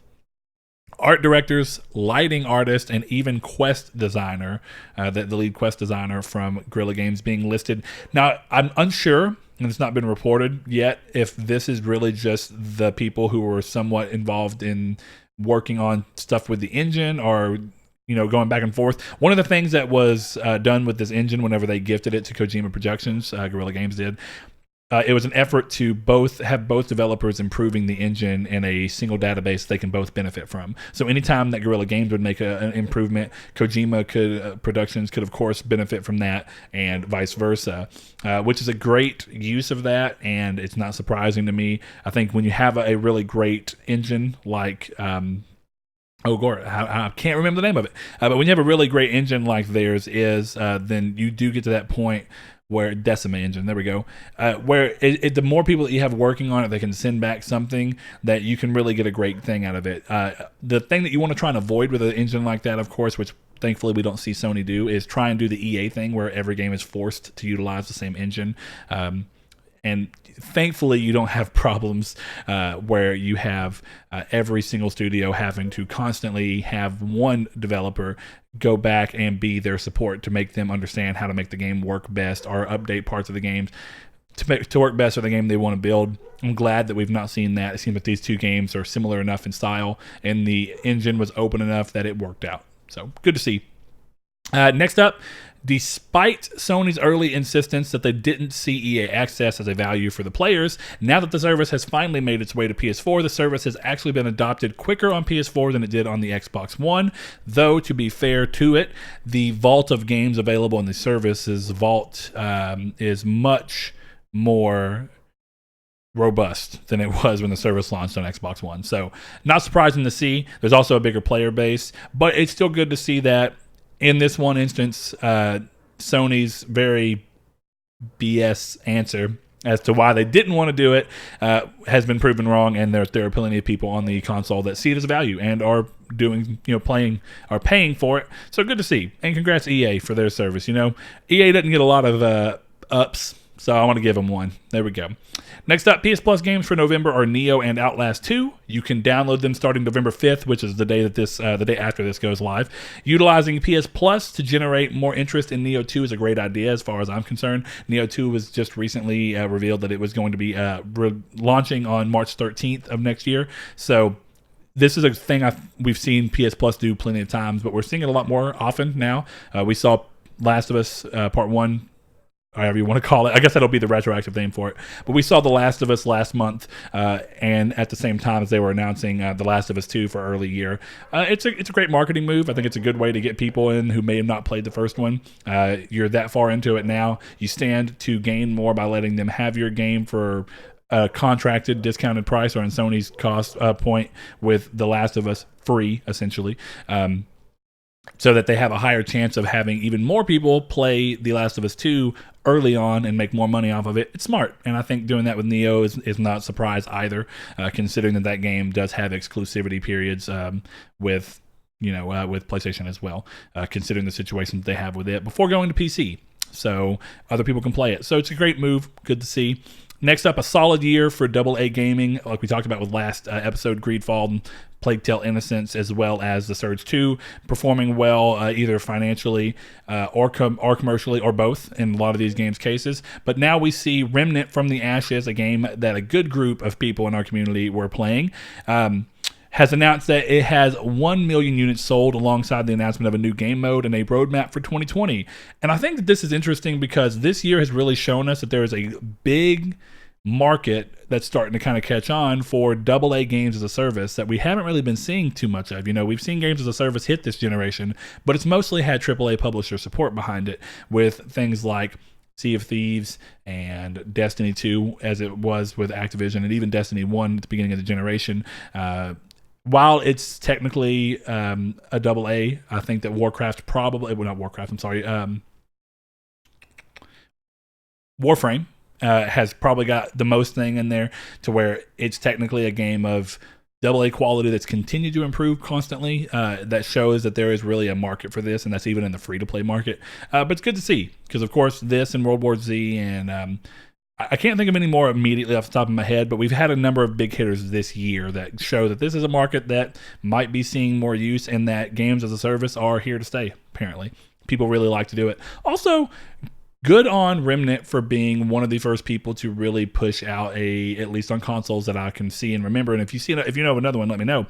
art directors, lighting artist, and even quest designer, the lead quest designer from Guerrilla Games being listed. Now, I'm unsure, and it's not been reported yet, if this is really just the people who were somewhat involved in working on stuff with the engine or going back and forth. One of the things that was done with this engine whenever they gifted it to Kojima Productions, Guerrilla Games did, it was an effort to have both developers improving the engine in a single database they can both benefit from. So anytime that Guerrilla Games would make an improvement, Kojima Productions could of course benefit from that, and vice versa, which is a great use of that, and it's not surprising to me. I think when you have a really great engine like I can't remember the name of it, but when you have a really great engine like theirs is, then you do get to that point where Decima engine, there we go, where the more people that you have working on it, they can send back something that you can really get a great thing out of it. The thing that you want to try and avoid with an engine like that, of course, which thankfully we don't see Sony do, is try and do the EA thing where every game is forced to utilize the same engine. And thankfully, you don't have problems where you have every single studio having to constantly have one developer go back and be their support to make them understand how to make the game work best or update parts of the games to work best for the game they want to build. I'm glad that we've not seen that. It seems like these two games are similar enough in style, and the engine was open enough that it worked out. So good to see. Next up, despite Sony's early insistence that they didn't see EA Access as a value for the players, now that the service has finally made its way to PS4, the service has actually been adopted quicker on PS4 than it did on the Xbox One. Though, to be fair to it, the vault of games available in the service's vault is much more robust than it was when the service launched on Xbox One. So, not surprising to see. There's also a bigger player base, but it's still good to see that in this one instance, Sony's very BS answer as to why they didn't want to do it has been proven wrong, and there are plenty of people on the console that see it as a value and are doing, paying for it. So good to see, and congrats EA for their service. EA doesn't get a lot of ups, so I want to give them one. There we go. Next up, PS Plus games for November are Neo and Outlast 2. You can download them starting November 5th, which is the day that the day after this goes live. Utilizing PS Plus to generate more interest in Neo 2 is a great idea, as far as I'm concerned. Neo 2 was just recently revealed that it was going to be launching on March 13th of next year. So this is a thing we've seen PS Plus do plenty of times, but we're seeing it a lot more often now. We saw Last of Us Part 1, however you want to call it. I guess that'll be the retroactive name for it. But we saw The Last of Us last month, and at the same time as they were announcing The Last of Us 2 for early year. It's a great marketing move. I think it's a good way to get people in who may have not played the first one. You're that far into it now. You stand to gain more by letting them have your game for a contracted, discounted price, or in Sony's cost point with The Last of Us free, essentially. So that they have a higher chance of having even more people play The Last of Us 2 early on and make more money off of it. It's smart, and I think doing that with Neo is not a surprise either, considering that game does have exclusivity periods with PlayStation as well, considering the situation that they have with it before going to PC. So other people can play it. So it's a great move. Good to see. Next up, a solid year for AA gaming, like we talked about with last episode, Greedfall and Plague Tale Innocence, as well as The Surge 2, performing well either financially or commercially, or both in a lot of these games' cases. But now we see Remnant from the Ashes, a game that a good group of people in our community were playing, has announced that it has 1 million units sold, alongside the announcement of a new game mode and a roadmap for 2020. And I think that this is interesting because this year has really shown us that there is a big market that's starting to kind of catch on for AA games as a service that we haven't really been seeing too much of. We've seen games as a service hit this generation, but it's mostly had AAA publisher support behind it, with things like Sea of Thieves and Destiny 2, as it was with Activision, and even Destiny 1 at the beginning of the generation. While it's technically a AA, I think that Warframe, has probably got the most thing in there to where it's technically a game of AA quality that's continued to improve constantly. That shows that there is really a market for this, and that's even in the free-to-play market. But it's good to see, because of course this and World War Z and I can't think of any more immediately off the top of my head, but we've had a number of big hitters this year that show that this is a market that might be seeing more use, and that games as a service are here to stay, apparently. People really like to do it. Also, good on Remnant for being one of the first people to really push out at least on consoles that I can see and remember. And if you know of another one, let me know.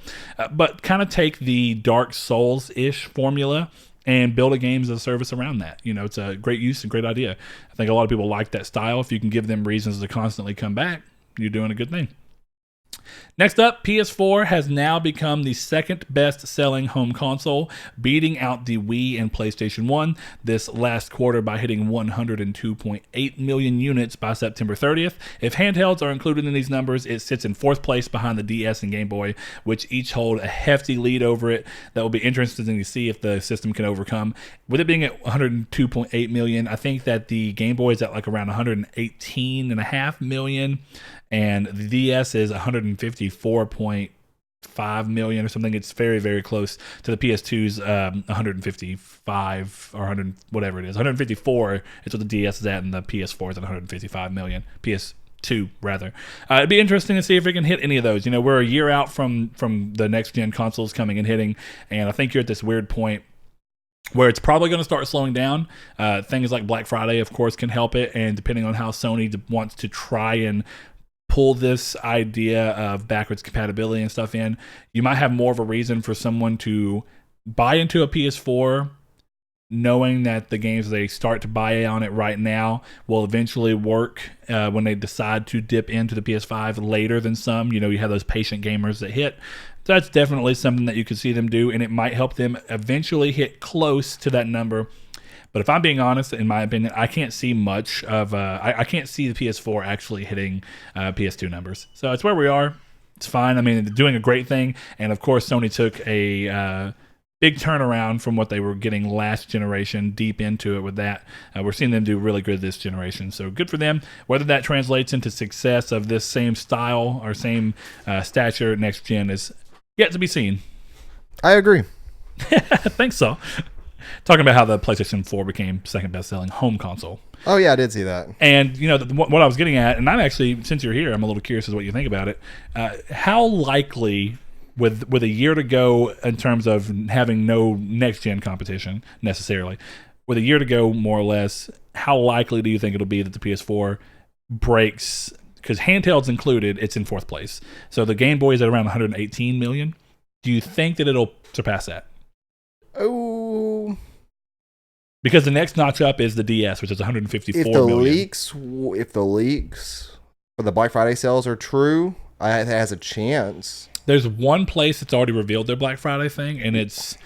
But kind of take the Dark Souls-ish formula and build a games as a service around that. It's a great use and great idea. I think a lot of people like that style. If you can give them reasons to constantly come back, you're doing a good thing. Next up, PS4 has now become the second best selling home console, beating out the Wii and PlayStation 1 this last quarter by hitting 102.8 million units by September 30th. If handhelds are included in these numbers, it sits in fourth place behind the DS and Game Boy, which each hold a hefty lead over it. That will be interesting to see if the system can overcome. With it being at 102.8 million, I think that the Game Boy is at like around 118.5 million. And the DS is 154.5 million or something. It's very, very close to the PS2's 155 or 100, whatever it is. 154 is what the DS is at, and the PS4 is at 155 million. PS2, rather. It'd be interesting to see if it can hit any of those. We're a year out from the next-gen consoles coming and hitting, and I think you're at this weird point where it's probably going to start slowing down. Things like Black Friday, of course, can help it, and depending on how Sony wants to try and pull this idea of backwards compatibility and stuff in, you might have more of a reason for someone to buy into a PS4 knowing that the games they start to buy on it right now will eventually work when they decide to dip into the PS5 later than some. You have those patient gamers that hit. So that's definitely something that you could see them do, and it might help them eventually hit close to that number. But if I'm being honest, in my opinion, I can't see much of I can't see the PS4 actually hitting PS2 numbers. So it's where we are. It's fine. I mean, they're doing a great thing. And of course, Sony took a big turnaround from what they were getting last generation, deep into it with that. We're seeing them do really good this generation, so good for them. Whether that translates into success of this same style or same stature next gen is yet to be seen. I agree. Thanks, Saul. Talking about how the PlayStation 4 became second best-selling home console. Oh, yeah, I did see that. And, what I was getting at, and I'm actually, since you're here, I'm a little curious as to what you think about it. How likely, with a year to go in terms of having no next-gen competition necessarily, with a year to go, more or less, how likely do you think it'll be that the PS4 breaks? Because handhelds included, it's in fourth place. So the Game Boy is at around 118 million. Do you think that it'll surpass that? Oh, because the next notch up is the DS, which is 154 if the leaks for the Black Friday sales are true, it has a chance. There's one place that's already revealed their Black Friday thing, and it's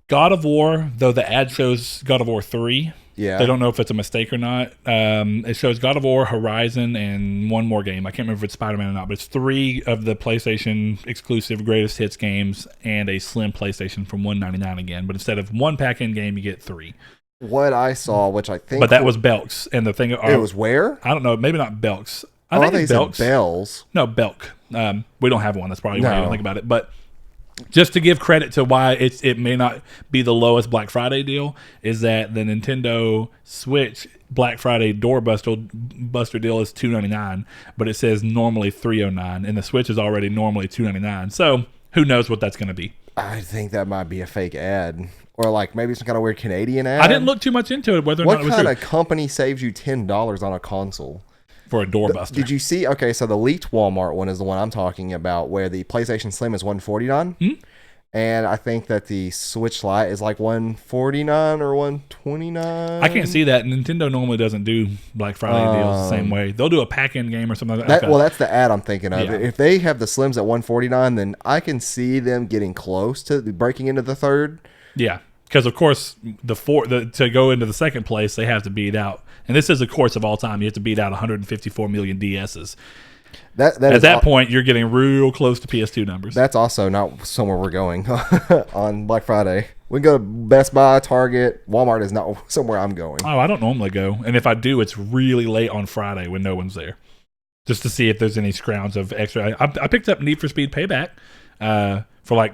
God of War, though the ad shows God of War 3. Yeah. They don't know if it's a mistake or not. It shows God of War, Horizon, and one more game. I can't remember if it's Spider-Man or not, but it's 3 of the PlayStation exclusive greatest hits games and a slim PlayStation from $199 again. But instead of one pack-in game, you get 3. What I saw, which I think... But that was Belk's. And the thing... It was where? I don't know. Maybe not Belk's. I think it's Belk's. Bells. No, Belk. We don't have one. That's probably why you don't think about it. But... just to give credit to why it may not be the lowest Black Friday deal is that the Nintendo Switch Black Friday doorbuster deal is $299, but it says normally $309, and the Switch is already normally $299. So who knows what that's going to be? I think that might be a fake ad, or like maybe some kind of weird Canadian ad. I didn't look too much into it. Whether or not it was what kind of company saves you $10 on a console? For a doorbuster. Did you see? Okay, so the leaked Walmart one is the one I'm talking about, where the PlayStation Slim is $149, and I think that the Switch Lite is like $149 or $129. I can't see that. Nintendo normally doesn't do Black Friday deals the same way. They'll do a pack-in game or something like that. Well, that's the ad I'm thinking of. Yeah. If they have the Slims at $149, then I can see them getting close to breaking into the third. Yeah. Because, of course, to go into the second place, they have to beat out. And this is, of course, of all time. You have to beat out 154 million DSs. At that point, you're getting real close to PS2 numbers. That's also not somewhere we're going on Black Friday. We can go to Best Buy, Target. Walmart is not somewhere I'm going. Oh, I don't normally go. And if I do, it's really late on Friday when no one's there. Just to see if there's any scrounges of extra. I picked up Need for Speed Payback for like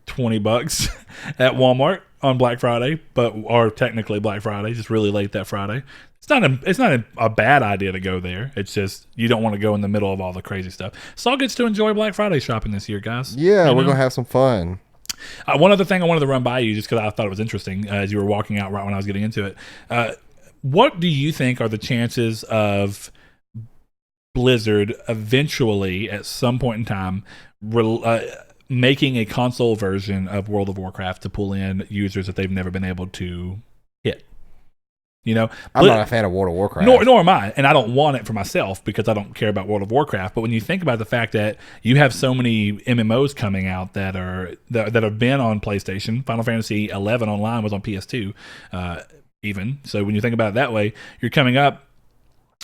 $20 at Walmart on Black Friday, or technically Black Friday, just really late that Friday. It's not a bad idea to go there. It's just you don't want to go in the middle of all the crazy stuff. Saul gets to enjoy Black Friday shopping this year, guys. Yeah, we're gonna have some fun. One other thing I wanted to run by you, just because I thought it was interesting as you were walking out right when I was getting into it. What do you think are the chances of Blizzard eventually, at some point in time, making a console version of World of Warcraft to pull in users that they've never been able to hit? I'm not a fan of World of Warcraft. Nor am I, and I don't want it for myself because I don't care about World of Warcraft. But when you think about the fact that you have so many MMOs coming out that have been on PlayStation, Final Fantasy 11 Online was on PS2, even. So when you think about it that way, you're coming up.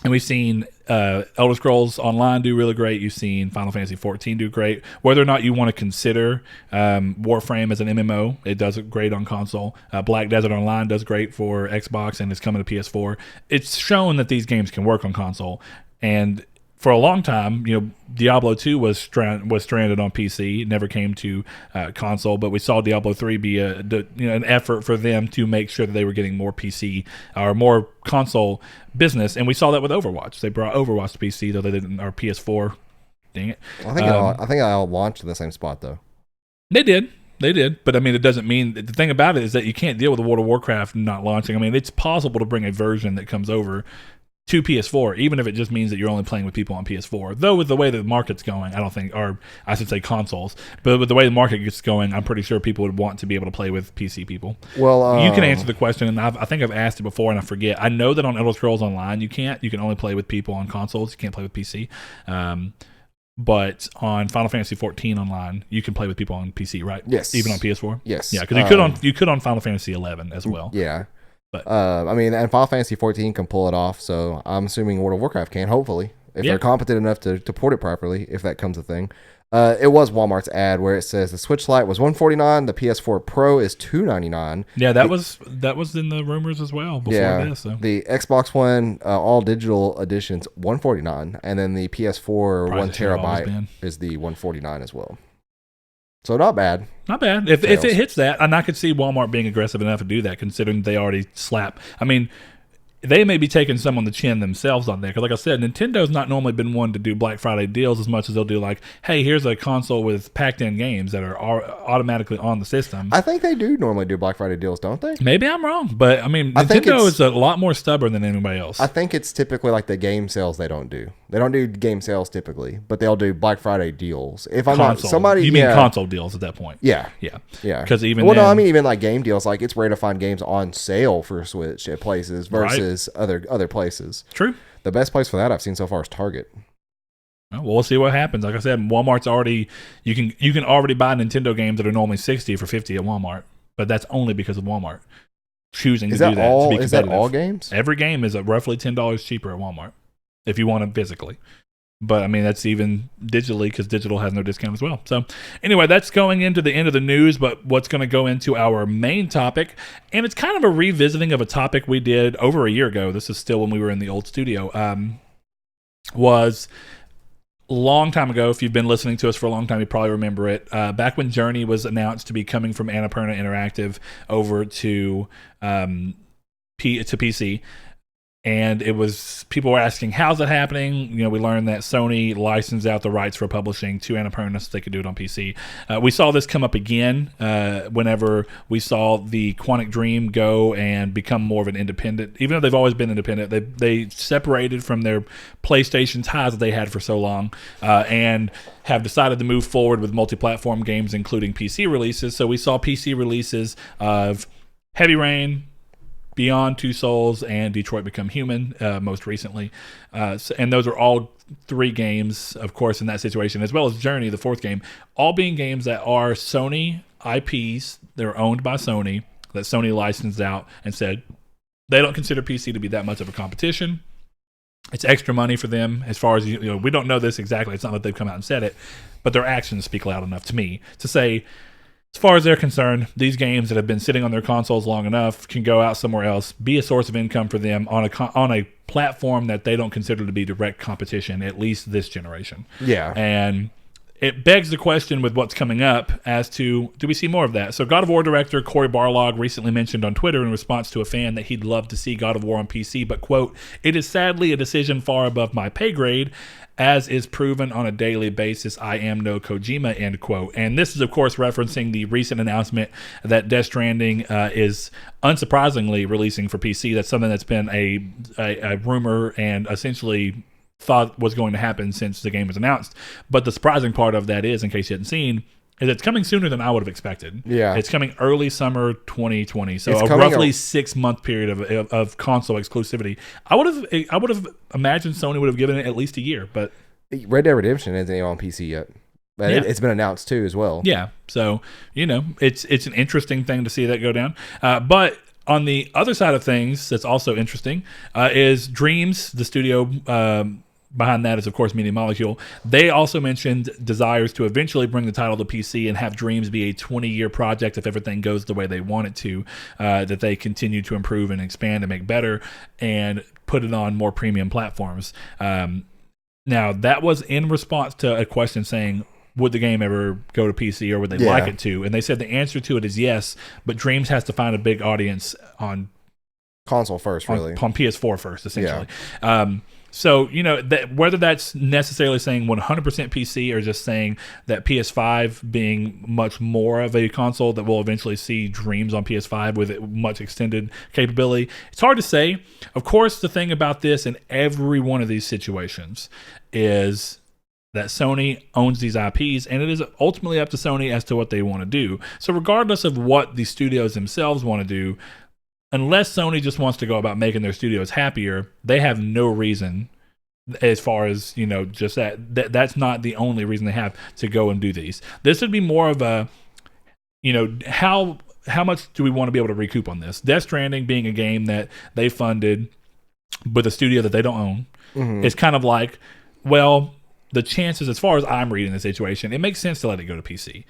And we've seen Elder Scrolls Online do really great. You've seen Final Fantasy 14 do great. Whether or not you want to consider Warframe as an MMO, it does great on console. Black Desert Online does great for Xbox and is coming to PS4. It's shown that these games can work on console. And for a long time, Diablo 2 was stranded on PC. It never came to console, but we saw Diablo 3 be an effort for them to make sure that they were getting more PC or more console business, and we saw that with Overwatch. They brought Overwatch to PC, though they didn't, or PS4. Dang it! I think I all launched at the same spot though. They did, but I mean, it doesn't mean the thing about it is that you can't deal with the World of Warcraft not launching. I mean, it's possible to bring a version that comes over to PS4, even if it just means that you're only playing with people on PS4. Though with the way the market's going, I don't think, or I should say consoles, but with the way the market gets going, I'm pretty sure people would want to be able to play with PC people. Well, you can answer the question, and I think I've asked it before, and I forget. I know that on Elder Scrolls Online, you can't. You can only play with people on consoles. You can't play with PC. But on Final Fantasy 14 Online, you can play with people on PC, right? Yes. Even on PS4? Yes. Yeah, because you could on Final Fantasy 11 as well. Yeah. But I mean, and Final Fantasy 14 can pull it off, so I'm assuming World of Warcraft can, hopefully, if they're competent enough to port it properly, if that comes a thing. It was Walmart's ad where it says the Switch Lite was $149, the PS4 Pro is $299. Yeah, that was in the rumors as well before this. So. The Xbox One all digital editions $149, and then the PS4 Price 1 terabyte is the $149 as well. So not bad. Not bad. If it hits that, and I could see Walmart being aggressive enough to do that, considering they already slap. I mean, they may be taking some on the chin themselves on there. Because like I said, Nintendo's not normally been one to do Black Friday deals as much as they'll do like, hey, here's a console with packed-in games that are automatically on the system. I think they do normally do Black Friday deals, don't they? Maybe I'm wrong. But, I mean, Nintendo is a lot more stubborn than anybody else. I think it's typically like the game sales they don't do. They don't do game sales typically, but they'll do Black Friday deals. If I'm console. not somebody, you mean console deals at that point? Yeah, yeah. Because even like game deals, like it's rare to find games on sale for Switch at places versus other places. True. The best place for that I've seen so far is Target. Well, we'll see what happens. Like I said, Walmart's already you can already buy Nintendo games that are normally $60 for $50 at Walmart, but that's only because of Walmart choosing to do that. To be competitive. Is that all games? Every game is roughly $10 cheaper at Walmart if you want it physically. But, I mean, that's even digitally because digital has no discount as well. So, anyway, that's going into the end of the news, but what's going to go into our main topic, and it's kind of a revisiting of a topic we did over a year ago. This is still when we were in the old studio. Was a long time ago. If you've been listening to us for a long time, you probably remember it. Back when Journey was announced to be coming from Annapurna Interactive over to PC. And it was, people were asking, how's that happening? You know, we learned that Sony licensed out the rights for publishing to Annapurna so they could do it on PC. We saw this come up again whenever we saw the Quantic Dream go and become more of an independent. Even though they've always been independent, they separated from their PlayStation ties that they had for so long and have decided to move forward with multi-platform games, including PC releases. So we saw PC releases of Heavy Rain, Beyond Two Souls, and Detroit Become Human most recently. And those are all three games, of course, in that situation, as well as Journey, the fourth game, all being games that are Sony IPs. They're owned by Sony, that Sony licensed out and said they don't consider PC to be that much of a competition. It's extra money for them as far as, we don't know this exactly. It's not that they've come out and said it, but their actions speak loud enough to me to say, as far as they're concerned, these games that have been sitting on their consoles long enough can go out somewhere else, be a source of income for them on a platform that they don't consider to be direct competition, at least this generation. Yeah. And it begs the question with what's coming up as to, do we see more of that? So God of War director Cory Barlog recently mentioned on Twitter in response to a fan that he'd love to see God of War on PC, but, quote, "It is sadly a decision far above my pay grade, as is proven on a daily basis. I am no Kojima," end quote. And this is, of course, referencing the recent announcement that Death Stranding is unsurprisingly releasing for PC. That's something that's been a rumor and essentially thought was going to happen since the game was announced. But the surprising part of that is, in case you hadn't seen, is it's coming sooner than I would have expected. Yeah. It's coming early summer 2020. So a roughly 6-month period of console exclusivity. I would have imagined Sony would have given it at least a year, but Red Dead Redemption isn't even on PC yet. But it's been announced too as well. Yeah. So, it's an interesting thing to see that go down. But on the other side of things that's also interesting is Dreams, the studio behind that is, of course, Media Molecule. They also mentioned desires to eventually bring the title to PC and have Dreams be a 20-year project if everything goes the way they want it to, that they continue to improve and expand and make better and put it on more premium platforms. Now, that was in response to a question saying, would the game ever go to PC or would they like it to? And they said the answer to it is yes, but Dreams has to find a big audience on console first, really. On PS4 first, essentially. Yeah. So, whether that's necessarily saying 100% PC or just saying that PS5 being much more of a console that will eventually see Dreams on PS5 with much extended capability, it's hard to say. Of course, the thing about this in every one of these situations is that Sony owns these IPs, and it is ultimately up to Sony as to what they want to do. So regardless of what the studios themselves want to do, unless Sony just wants to go about making their studios happier, they have no reason, as far as, just that's not the only reason they have to go and do these. This would be more of a, how much do we want to be able to recoup on this? Death Stranding being a game that they funded with a studio that they don't own, it's kind of like, well, the chances, as far as I'm reading the situation, it makes sense to let it go to PC.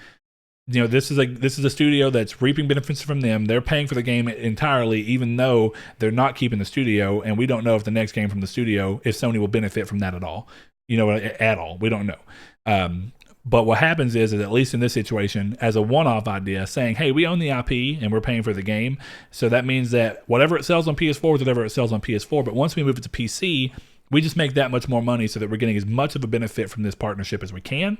You know, this is a studio that's reaping benefits from them. They're paying for the game entirely, even though they're not keeping the studio, and we don't know if the next game from the studio, if Sony will benefit from that at all. You know, at all. We don't know. But what happens is at least in this situation, as a one-off idea, saying, hey, we own the IP and we're paying for the game. So that means that whatever it sells on PS4 is whatever it sells on PS4. But once we move it to PC, we just make that much more money so that we're getting as much of a benefit from this partnership as we can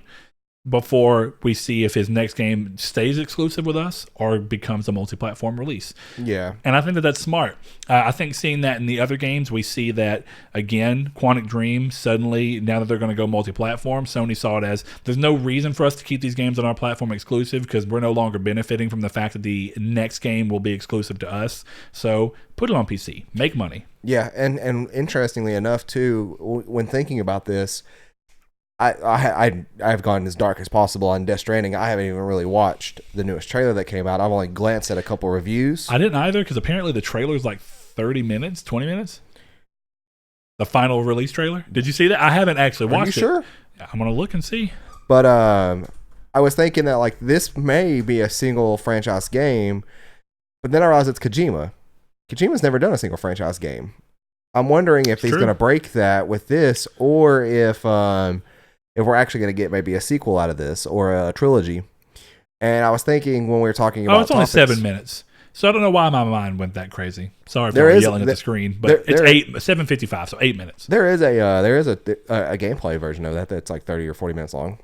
before we see if his next game stays exclusive with us or becomes a multi-platform release. Yeah. And I think that that's smart. I think seeing that in the other games, we see that, again, Quantic Dream, suddenly, now that they're going to go multi-platform, Sony saw it as, there's no reason for us to keep these games on our platform exclusive because we're no longer benefiting from the fact that the next game will be exclusive to us. So put it on PC. Make money. Yeah, and interestingly enough, too, when thinking about this, I've gone as dark as possible on Death Stranding. I haven't even really watched the newest trailer that came out. I've only glanced at a couple reviews. I didn't either because apparently the trailer is like 30 minutes, 20 minutes. The final release trailer. Did you see that? I haven't actually watched it. Are you sure? I'm going to look and see. But I was thinking that like this may be a single franchise game, but then I realized it's Kojima. Kojima's never done a single franchise game. I'm wondering if he's going to break that with this, or if we're actually going to get maybe a sequel out of this or a trilogy. And I was thinking when we were talking about it's only 7 minutes. So I don't know why my mind went that crazy. Sorry for yelling at the screen, but it's 7:55, so 8 minutes. There is a gameplay version of that that's like 30 or 40 minutes long.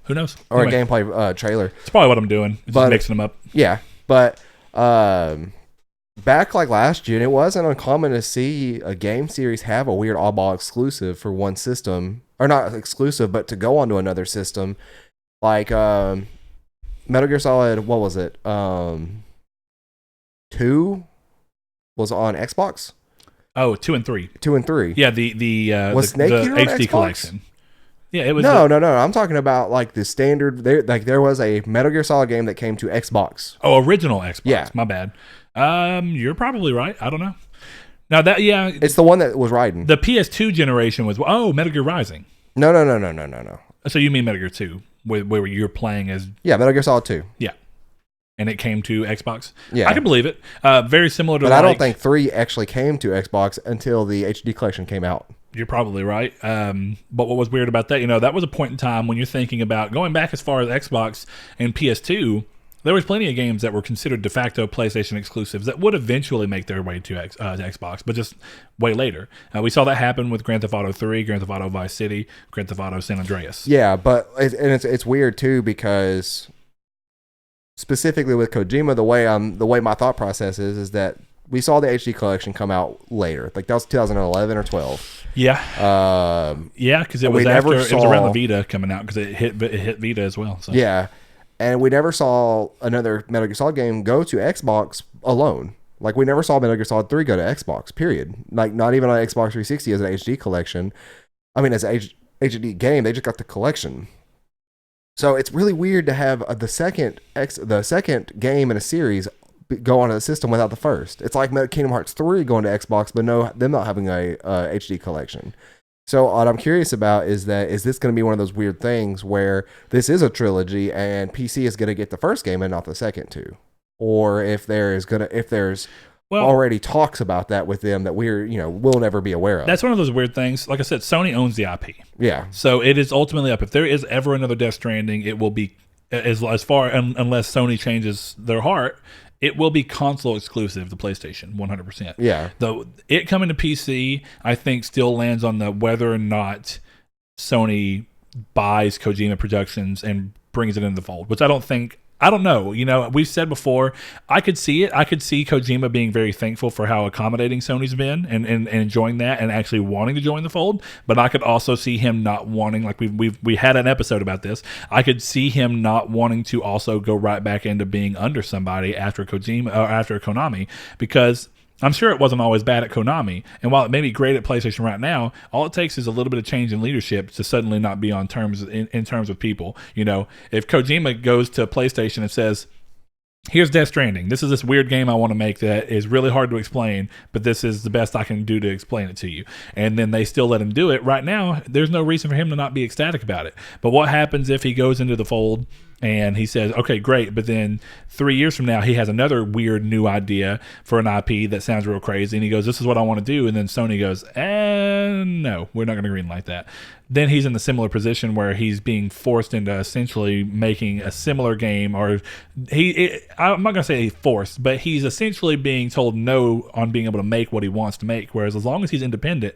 Who knows? Or anyway, a gameplay trailer. It's probably what I'm doing. Just mixing them up. Yeah, but back like last June, it wasn't uncommon to see a game series have a weird oddball exclusive for one system, or not exclusive, but to go onto another system. Like Metal Gear Solid, what was it? 2 was on Xbox. Oh, 2 and 3. 2 and 3. Yeah, the Snake Eater on HD Xbox? collection. Yeah, it was. No. I'm talking about like the standard. There was a Metal Gear Solid game that came to Xbox. Oh, original Xbox. Yeah, my bad. You're probably right. I don't know. Now that it's the one that was riding. The PS2 generation was Metal Gear Rising. No. So you mean Metal Gear 2, where you're playing as Metal Gear Solid 2. Yeah, and it came to Xbox. Yeah, I can believe it. Very similar to. But I don't think 3 actually came to Xbox until the HD collection came out. You're probably right. But what was weird about that, that was a point in time when you're thinking about going back as far as Xbox and PS2. There was plenty of games that were considered de facto PlayStation exclusives that would eventually make their way to Xbox, but just way later. We saw that happen with Grand Theft Auto 3, Grand Theft Auto Vice City, Grand Theft Auto San Andreas. Yeah, but it's weird too because specifically with Kojima, the way my thought process is that we saw the HD collection come out later. Like that was 2011 or 12. Yeah. Yeah, because it was around the Vita coming out because it hit Vita as well. So. Yeah. And we never saw another Metal Gear Solid game go to Xbox alone. Like, we never saw Metal Gear Solid 3 go to Xbox, period. Like, not even on Xbox 360 as an HD collection. I mean, as an HD game, they just got the collection. So it's really weird to have the second game in a series go on a system without the first. It's like Kingdom Hearts 3 going to Xbox, but them not having a HD collection. So what I'm curious about is this going to be one of those weird things where this is a trilogy and PC is going to get the first game and not the second two, or if there's already talks about that with them that we'll never be aware of. That's one of those weird things. Like I said, Sony owns the IP. Yeah. So it is ultimately up. If there is ever another Death Stranding, it will be unless Sony changes their heart. It will be console exclusive to PlayStation, 100%. Yeah. Though it coming to PC, I think still lands on the whether or not Sony buys Kojima Productions and brings it into the fold, which I don't know. We've said before, I could see it. I could see Kojima being very thankful for how accommodating Sony's been and enjoying that and actually wanting to join the fold. But I could also see him not wanting, like we had an episode about this. I could see him not wanting to also go right back into being under somebody after Konami, because I'm sure it wasn't always bad at Konami. And while it may be great at PlayStation right now, all it takes is a little bit of change in leadership to suddenly not be on terms in terms of people. If Kojima goes to PlayStation and says, here's Death Stranding. This is this weird game I want to make that is really hard to explain, but this is the best I can do to explain it to you. And then they still let him do it. Right now, there's no reason for him to not be ecstatic about it. But what happens if he goes into the fold and he says, okay, great, but then 3 years from now, he has another weird new idea for an IP that sounds real crazy, and he goes, this is what I want to do, and then Sony goes, no, we're not going to greenlight that. Then he's in the similar position where he's being forced into essentially making a similar game, or I'm not going to say forced, but he's essentially being told no on being able to make what he wants to make, whereas as long as he's independent,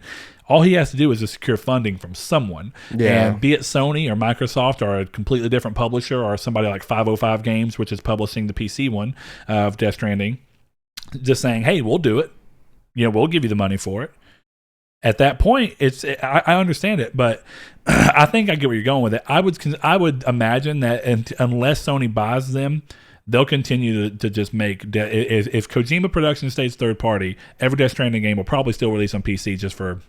all he has to do is just secure funding from someone. Yeah. And be it Sony or Microsoft or a completely different publisher or somebody like 505 Games, which is publishing the PC one of Death Stranding, just saying, hey, we'll do it. We'll give you the money for it. At that point, I understand it, but I think I get where you're going with it. I would imagine that unless Sony buys them, they'll continue to just make. If Kojima Productions stays third party, every Death Stranding game will probably still release on PC just for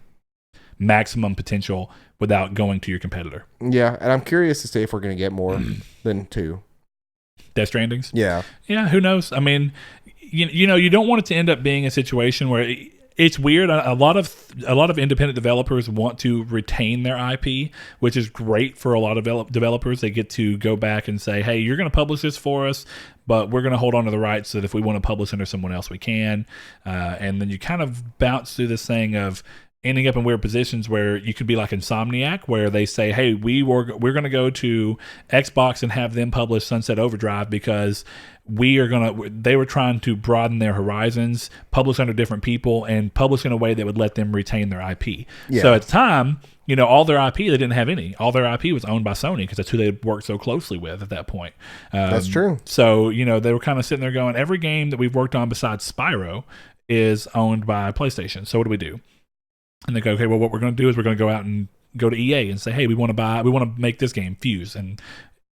maximum potential without going to your competitor. Yeah, and I'm curious to see if we're going to get more than 2 Death Strandings. Yeah, who knows? I mean, you don't want it to end up being a situation where it's weird. A lot of independent developers want to retain their IP, which is great for a lot of developers. They get to go back and say, hey, you're going to publish this for us, but we're going to hold on to the rights so that if we want to publish under someone else, we can. And then you kind of bounce through this thing of ending up in weird positions where you could be like Insomniac, where they say, hey, we're going to go to Xbox and have them publish Sunset Overdrive because they were trying to broaden their horizons, publish under different people, and publish in a way that would let them retain their IP. Yeah. So at the time, all their IP, they didn't have any. All their IP was owned by Sony because that's who they worked so closely with at that point. That's true. So, they were kind of sitting there going, every game that we've worked on besides Spyro is owned by PlayStation. So what do we do? And they go, okay, well, what we're going to do is we're going to go out and go to EA and say, hey, we want to make this game, Fuse, and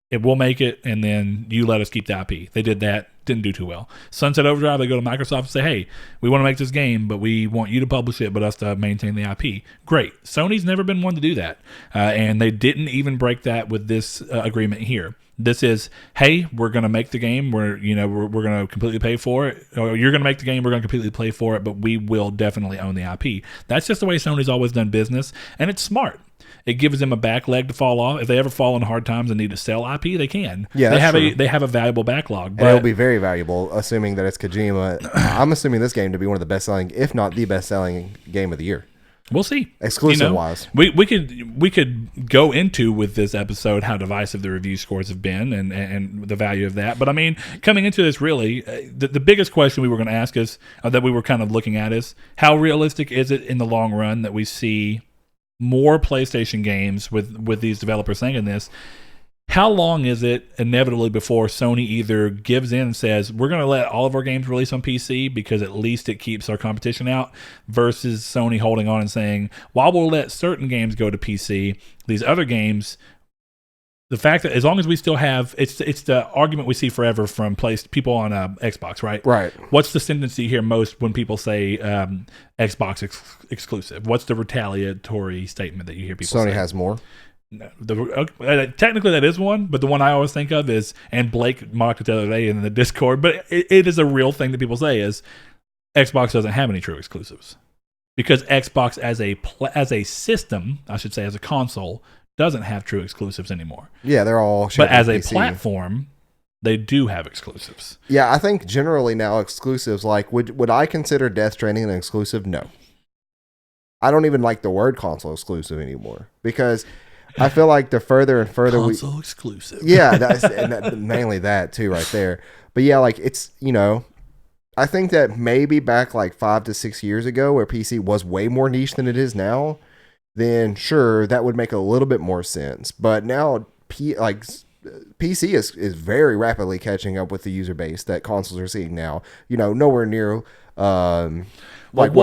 we'll make it, and then you let us keep the IP. They did that, didn't do too well. Sunset Overdrive, they go to Microsoft and say, hey, we want to make this game, but we want you to publish it, but us to maintain the IP. Great. Sony's never been one to do that, and they didn't even break that with this agreement here. This is, hey, we're going to make the game. We're going to completely pay for it. Or you're going to make the game. We're going to completely pay for it, but we will definitely own the IP. That's just the way Sony's always done business, and it's smart. It gives them a back leg to fall off. If they ever fall in hard times and need to sell IP, they can. Yeah, they have a valuable backlog. But it'll be very valuable, assuming that it's Kojima. I'm assuming this game to be one of the best-selling, if not the best-selling game of the year. We'll see. Exclusive wise. We could go into with this episode how divisive the review scores have been and the value of that. But I mean, coming into this, really, the biggest question we were going to ask is, that we were kind of looking at, is how realistic is it in the long run that we see more PlayStation games with these developers saying this? How long is it inevitably before Sony either gives in and says, we're going to let all of our games release on PC because at least it keeps our competition out, versus Sony holding on and saying, while we'll let certain games go to PC, these other games, the fact that as long as we still have, it's the argument we see forever from people on Xbox, right? Right. What's the tendency here most when people say Xbox exclusive? What's the retaliatory statement that you hear people say? Sony has more. No, technically that is one, but the one I always think of is, and Blake mocked it the other day in the Discord, but it is a real thing that people say, is Xbox doesn't have any true exclusives, because Xbox as a system, I should say, as a console, doesn't have true exclusives anymore. Yeah, they're all. But as a platform, they do have exclusives. Yeah, I think generally now exclusives, like would I consider Death Stranding an exclusive? No. I don't even like the word console exclusive anymore, because I feel like the further and further console exclusive. Yeah, mainly that too, right there. But yeah, like it's, I think that maybe back like 5 to 6 years ago, where PC was way more niche than it is now, then sure, that would make a little bit more sense. But now, PC is very rapidly catching up with the user base that consoles are seeing now. Nowhere near. What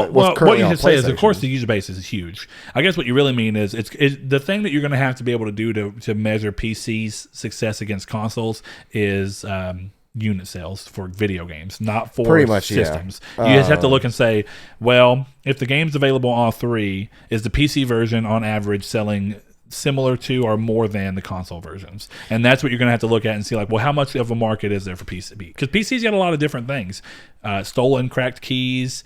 you should say is, of course, the user base is huge. I guess what you really mean is it's the thing that you're going to have to be able to do to measure PC's success against consoles is unit sales for video games, not for pretty much systems. You just have to look and say, well, if the game's available on all three, is the PC version on average selling similar to or more than the console versions. And that's what you're going to have to look at and see, like, well, how much of a market is there for PC? Because PC's got a lot of different things. Stolen, cracked keys,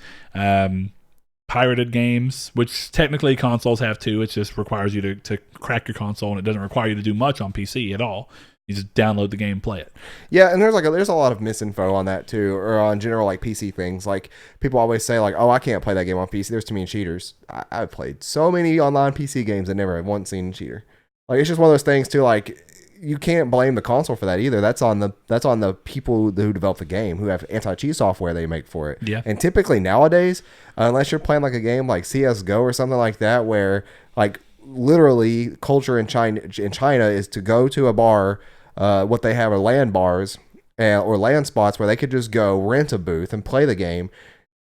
pirated games, which technically consoles have too. It just requires you to crack your console, and it doesn't require you to do much on PC at all. You just download the game, play it. Yeah, and there's a lot of misinfo on that too, or on general like PC things. Like people always say like, "Oh, I can't play that game on PC. There's too many cheaters." I've played so many online PC games and never have once seen a cheater. Like it's just one of those things too. Like you can't blame the console for that either. That's on the people who develop the game, who have anti-cheat software they make for it. Yeah. And typically nowadays, unless you're playing like a game like CS:GO or something like that, where like literally culture in China is to go to a bar. What they have are LAN bars or LAN spots where they could just go rent a booth and play the game.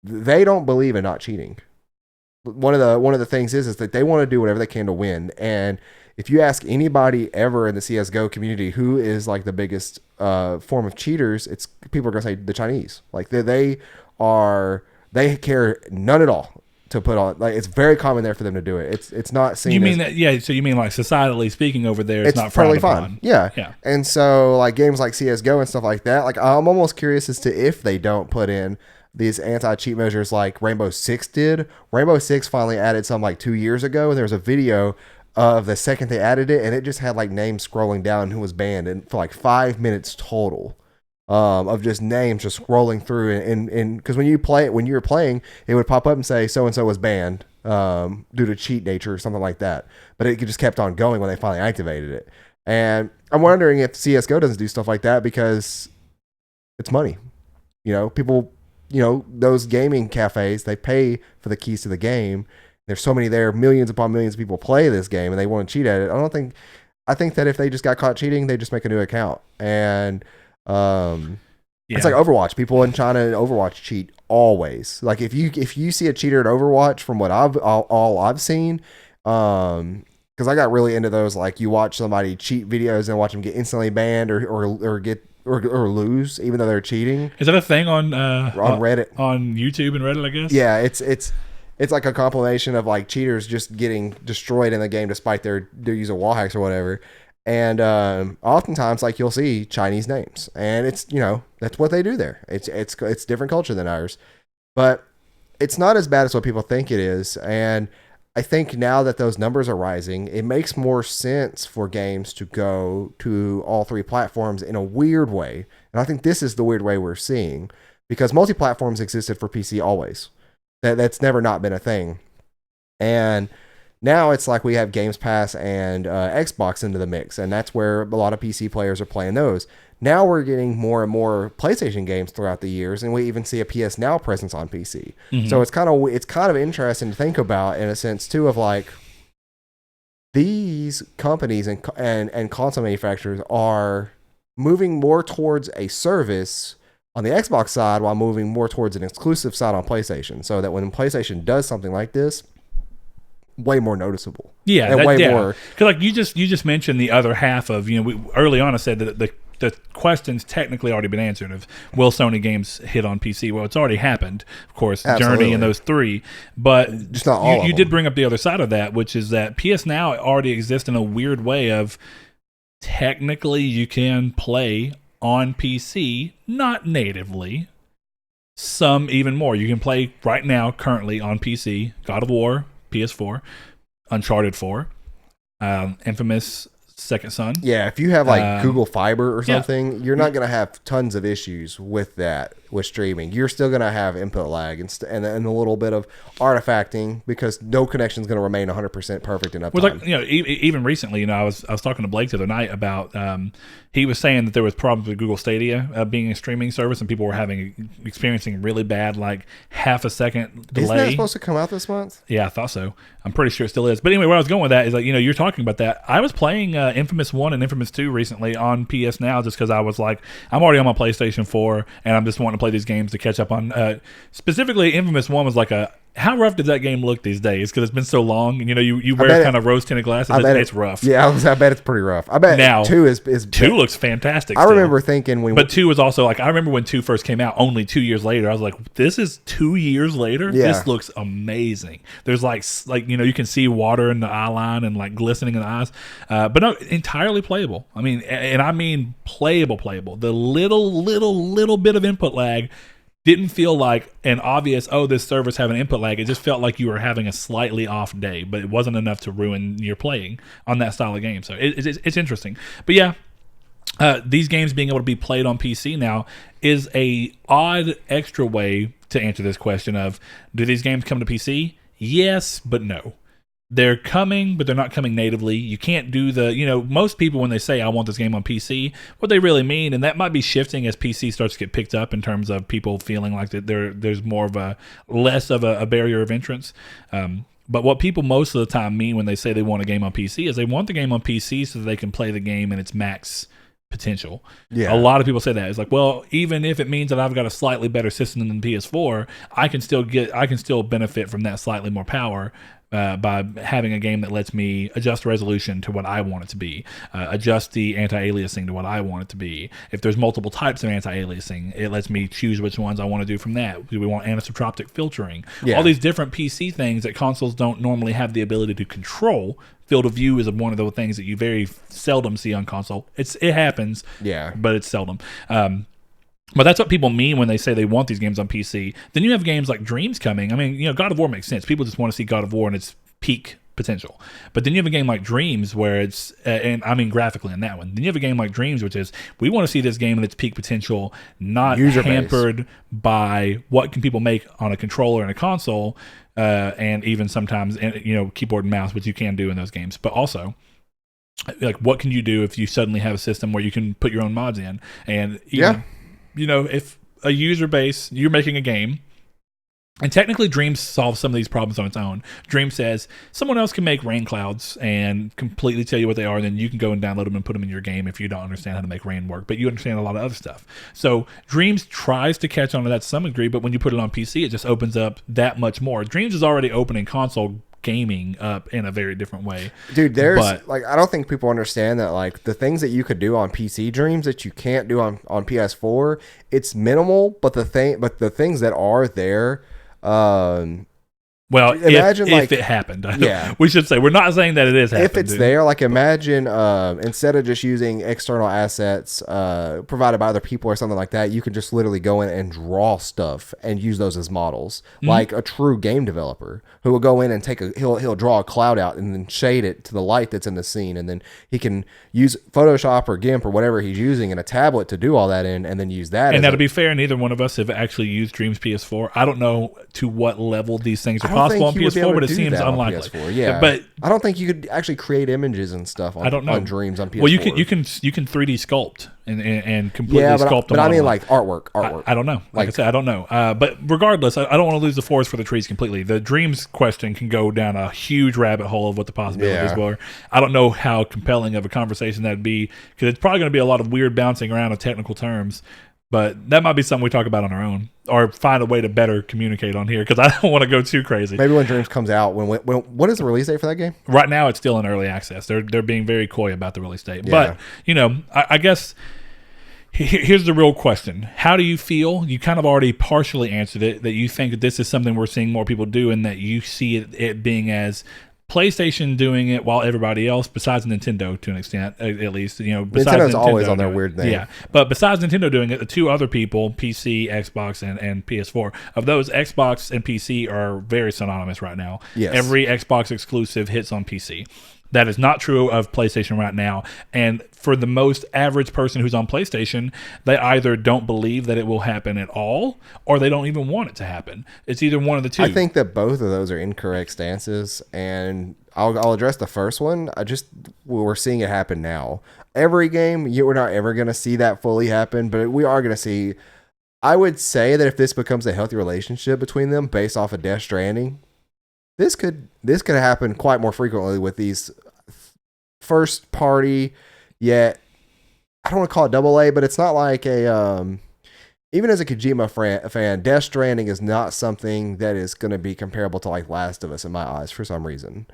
They don't believe in not cheating. One of the things is that they want to do whatever they can to win. And if you ask anybody ever in the CS:GO community who is like the biggest form of cheaters, it's people are gonna say the Chinese. Like they care none at all to put on. Like it's very common there for them to do it. It's not seen. You mean that? Yeah. So you mean like societally speaking over there, it's not totally frowned fine. upon. Yeah. And so like games like CS:GO and stuff like that. Like I'm almost curious as to if they don't put in these anti-cheat measures like Rainbow Six did. Rainbow Six finally added some like 2 years ago, and there was a video of the second they added it, and it just had like names scrolling down who was banned, and for like 5 minutes total. Of just names just scrolling through, and because when you were playing, it would pop up and say so and so was banned due to cheat nature or something like that. But it just kept on going when they finally activated it. And I'm wondering if CS:GO doesn't do stuff like that because it's money. People, those gaming cafes, they pay for the keys to the game. There's so many there, millions upon millions of people play this game, and they want to cheat at it. I think that if they just got caught cheating, they just make a new account. And it's like Overwatch. People in China in Overwatch cheat always. Like if you see a cheater at Overwatch, from what I've seen, because I got really into those. Like you watch somebody cheat videos and watch them get instantly banned or lose, even though they're cheating. Is that a thing on Reddit, on YouTube and Reddit? I guess. Yeah, it's like a compilation of like cheaters just getting destroyed in the game despite their using wall hacks or whatever. And oftentimes, like you'll see Chinese names, and it's that's what they do there. It's different culture than ours, but it's not as bad as what people think it is. And I think now that those numbers are rising, it makes more sense for games to go to all three platforms in a weird way. And I think this is the weird way we're seeing, because multi-platforms existed for PC always. That's never not been a thing, and now it's like we have Games Pass and Xbox into the mix, and that's where a lot of PC players are playing those. Now we're getting more and more PlayStation games throughout the years, and we even see a PS Now presence on PC. Mm-hmm. So it's kind of interesting to think about in a sense too, of like these companies and console manufacturers are moving more towards a service on the Xbox side while moving more towards an exclusive side on PlayStation, so that when PlayStation does something like this, way more noticeable. Yeah, and way more. Because like you just mentioned the other half of early on I said that the question's technically already been answered of will Sony games hit on PC. Well, it's already happened, of course. Absolutely. Journey and those three, but just not all. You did bring up the other side of that, which is that PS Now already exists in a weird way of technically you can play on PC, not natively. Some even more. You can play right now currently on PC God of War, PS4, Uncharted 4, Infamous Second Son. Yeah, if you have like Google Fiber or something, you're not going to have tons of issues with that, with streaming. You're still going to have input lag and a little bit of artifacting, because no connection is going to remain 100% perfect in uptime. Well, like, even recently, I was talking to Blake the other night about he was saying that there was problems with Google Stadia being a streaming service, and people were experiencing really bad, like half a second delay. Isn't that supposed to come out this month? Yeah, I thought so. I'm pretty sure it still is. But anyway, where I was going with that is like, you're talking about that. I was playing Infamous 1 and Infamous 2 recently on PS Now, just because I was like, I'm already on my PlayStation 4 and I'm just wanting to play these games to catch up on. Specifically, Infamous 1 was like a How rough does that game look these days? Because it's been so long, and you wear kind of rose tinted glasses. It's rough. Yeah, I bet it's pretty rough. I bet now 2 is 2 looks fantastic. I remember thinking but 2 was also like, I remember when 2 first came out. Only 2 years later, I was like, this is 2 years later. Yeah. This looks amazing. There's like you can see water in the eye line and like glistening in the eyes, but no, entirely playable. I mean playable. The little bit of input lag didn't feel like an obvious, this server's having input lag. It just felt like you were having a slightly off day, but it wasn't enough to ruin your playing on that style of game. So it's interesting. But yeah, these games being able to be played on PC now is a odd extra way to answer this question of, do these games come to PC? Yes, but no. They're coming, but they're not coming natively. You can't do most people, when they say, I want this game on PC, what they really mean, and that might be shifting as PC starts to get picked up in terms of people feeling like that there's more of less of a barrier of entrance. But what people most of the time mean when they say they want a game on PC is they want the game on PC so that they can play the game in its max potential. Yeah. A lot of people say that. It's like, well, even if it means that I've got a slightly better system than PS4, I can still benefit from that slightly more power by having a game that lets me adjust resolution to what I want it to be, adjust the anti-aliasing to what I want it to be. If there's multiple types of anti-aliasing, it lets me choose which ones I want to do from that. Do we want anisotropic filtering? Yeah. All these different PC things that consoles don't normally have the ability to control. Field of view is one of those things that you very seldom see on console. It happens, but it's seldom. But that's what people mean when they say they want these games on PC. Then you have games like Dreams coming. I mean, God of War makes sense. People just want to see God of War and its peak potential. But then you have a game like Dreams where it's, and I mean graphically in that one. Then you have a game like Dreams, which is, we want to see this game and its peak potential, not hampered by what can people make on a controller and a console, and even sometimes, keyboard and mouse, which you can do in those games. But also, like, what can you do if you suddenly have a system where you can put your own mods in? And even, if a user base, you're making a game, and technically Dreams solves some of these problems on its own. Dreams says someone else can make rain clouds and completely tell you what they are, and then you can go and download them and put them in your game if you don't understand how to make rain work, but you understand a lot of other stuff. So Dreams tries to catch on to that to some degree, but when you put it on PC, it just opens up that much more. Dreams is already opening console gaming up in a very different way. Dude, I don't think people understand that, like, the things that you could do on PC Dreams that you can't do on PS4, it's minimal, but the things that are there, well, imagine if it happened. We should say, we're not saying that it is happening. If it's there, like, imagine instead of just using external assets provided by other people or something like that, you could just literally go in and draw stuff and use those as models, like a true game developer who will go in and he'll draw a cloud out and then shade it to the light that's in the scene, and then he can use Photoshop or GIMP or whatever he's using in a tablet to do all that in, and then use that. And now, to be fair, neither one of us have actually used Dreams PS4. I don't know to what level these things are possible on PS4, but it seems unlikely. Yeah, but I don't think you could actually create images and stuff on Dreams on PS4. Well, you can 3D sculpt and completely sculpt. But I mean, like, artwork. I don't know. Like I said, I don't know. But regardless, I don't want to lose the forest for the trees completely. The Dreams question can go down a huge rabbit hole of what the possibilities were. I don't know how compelling of a conversation that'd be, because it's probably going to be a lot of weird bouncing around of technical terms. But that might be something we talk about on our own, or find a way to better communicate on here, because I don't want to go too crazy. Maybe when Dreams comes out, what is the release date for that game? Right now, it's still in early access. They're being very coy about the release date. Yeah. But, I guess here's the real question. How do you feel? You kind of already partially answered it, that you think that this is something we're seeing more people do, and that you see it being as PlayStation doing it while everybody else, besides Nintendo to an extent, at least, besides Nintendo's always on their weird thing. Yeah, but besides Nintendo doing it, the two other people, PC, Xbox, and PS4, of those, Xbox and PC are very synonymous right now. Yes. Every Xbox exclusive hits on PC. That is not true of PlayStation right now. And for the most average person who's on PlayStation, they either don't believe that it will happen at all, or they don't even want it to happen. It's either one of the two. I think that both of those are incorrect stances, and I'll address the first one. We're seeing it happen now. Every game, we're not ever going to see that fully happen, but we are going to see. I would say that if this becomes a healthy relationship between them based off of Death Stranding, this could happen quite more frequently with these first party, yet I don't want to call it AA, but it's not like a even as a Kojima fan, Death Stranding is not something that is going to be comparable to like Last of Us in my eyes for some reason.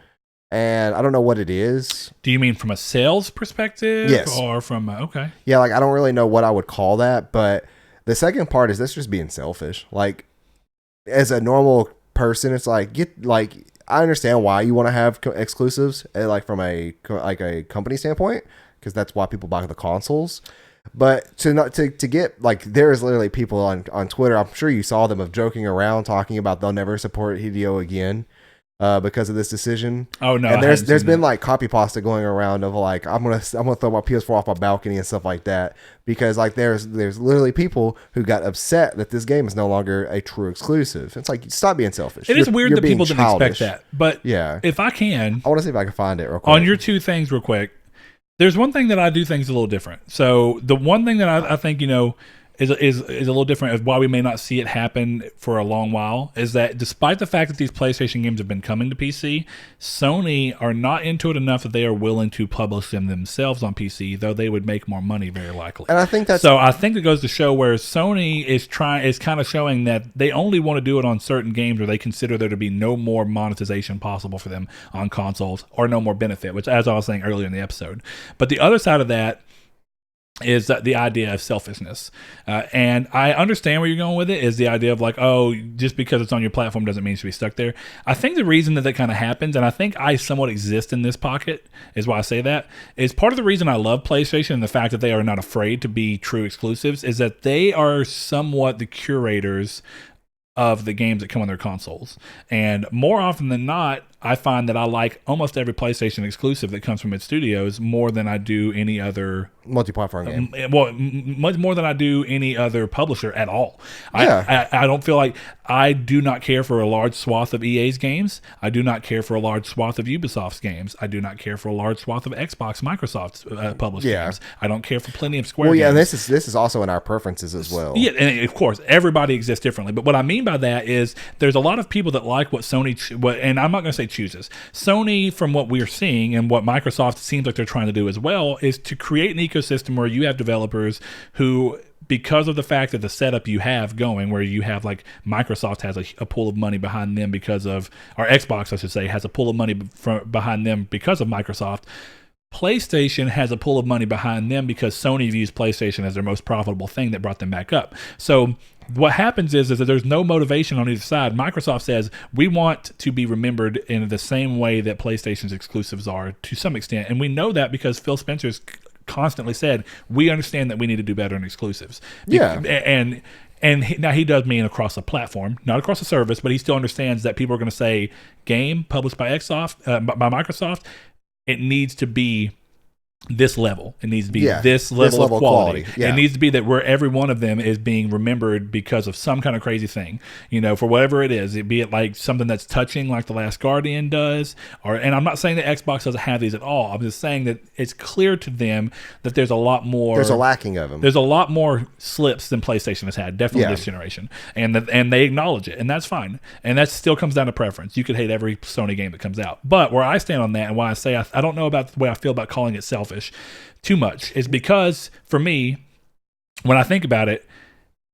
And I don't know what it is. Do you mean from a sales perspective? Yes. Or from okay. Yeah, like I don't really know what I would call that, but the second part is this just being selfish. Like as a normal person, it's like I understand why you want to have exclusives, like from a company standpoint, because that's why people buy the consoles. But to get like, there is literally people on Twitter, I'm sure you saw them, of joking around talking about they'll never support Hideo again because of this decision. Oh no! And there's been like copy pasta going around of like, I'm gonna throw my PS4 off my balcony and stuff like that, because like there's literally people who got upset that this game is no longer a true exclusive. It's like, stop being selfish. It is weird that people didn't expect that, but yeah, if I want to see if I can find it real quick. On your two things real quick. There's one thing that I do think is a little different. So the one thing that I think, is a little different, of why we may not see it happen for a long while, is that despite the fact that these PlayStation games have been coming to PC, Sony are not into it enough that they are willing to publish them themselves on PC, though they would make more money very likely. And I think that's so. I think it goes to show where Sony is kind of showing that they only want to do it on certain games where they consider there to be no more monetization possible for them on consoles, or no more benefit, which, as I was saying earlier in the episode. But the other side of that is that the idea of selfishness. And I understand where you're going with it, is the idea of like, oh, just because it's on your platform doesn't mean you should be stuck there. I think the reason that kind of happens, and I think I somewhat exist in this pocket, is why I say that, is part of the reason I love PlayStation and the fact that they are not afraid to be true exclusives, is that they are somewhat the curators of the games that come on their consoles. And more often than not, I find that I like almost every PlayStation exclusive that comes from its studios more than I do any other multi-platform game. Well, much more than I do any other publisher at all. Yeah. I don't feel like, I do not care for a large swath of EA's games. I do not care for a large swath of Ubisoft's games. I do not care for a large swath of Xbox, Microsoft's published games. I don't care for plenty of Square games. And this is also in our preferences as well. Yeah, and of course, everybody exists differently. But what I mean by that is there's a lot of people that like what Sony, and I'm not going to say chooses. Sony, from what we're seeing and what Microsoft seems like they're trying to do as well, is to create an ecosystem where you have developers who, because of the fact that the setup you have going, where you have like Microsoft has a pool of money behind them because of, or Xbox I should say, has a pool of money behind them because of Microsoft. PlayStation has a pool of money behind them because Sony views PlayStation as their most profitable thing that brought them back up. So what happens is that there's no motivation on either side. Microsoft says, we want to be remembered in the same way that PlayStation's exclusives are to some extent. And we know that because Phil Spencer's constantly said, we understand that we need to do better in exclusives. Yeah. Now he does mean across a platform, not across a service, but he still understands that people are going to say, game published by Microsoft, it needs to be this level. It needs to be this level of quality. Yeah. It needs to be that where every one of them is being remembered because of some kind of crazy thing, for whatever it is. Be it like something that's touching like The Last Guardian does, and I'm not saying that Xbox doesn't have these at all. I'm just saying that it's clear to them that there's a lot more. There's a lacking of them. There's a lot more slips than PlayStation has had, definitely this generation, and they acknowledge it, and that's fine. And that still comes down to preference. You could hate every Sony game that comes out, but where I stand on that, and why I say I don't know about the way I feel about calling it selfish too much, is because for me, when I think about it,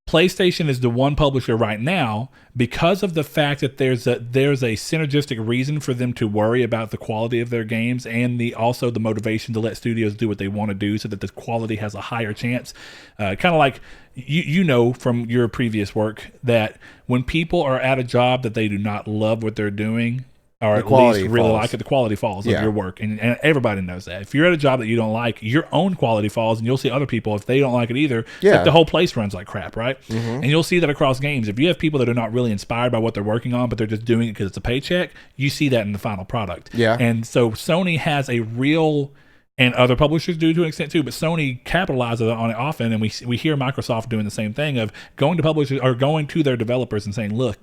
PlayStation is the one publisher right now, because of the fact that there's a synergistic reason for them to worry about the quality of their games, and also the motivation to let studios do what they want to do so that the quality has a higher chance. Kind of like you know from your previous work that when people are at a job that they do not love what they're doing, or at least really like it, the quality falls of your work. And everybody knows that. If you're at a job that you don't like, your own quality falls, and you'll see other people, if they don't like it either, it's like the whole place runs like crap, right? Mm-hmm. And you'll see that across games. If you have people that are not really inspired by what they're working on, but they're just doing it because it's a paycheck, you see that in the final product. Yeah. And so Sony has a real, and other publishers do to an extent too, but Sony capitalizes on it often, and we hear Microsoft doing the same thing of going to publishers or going to their developers and saying, look,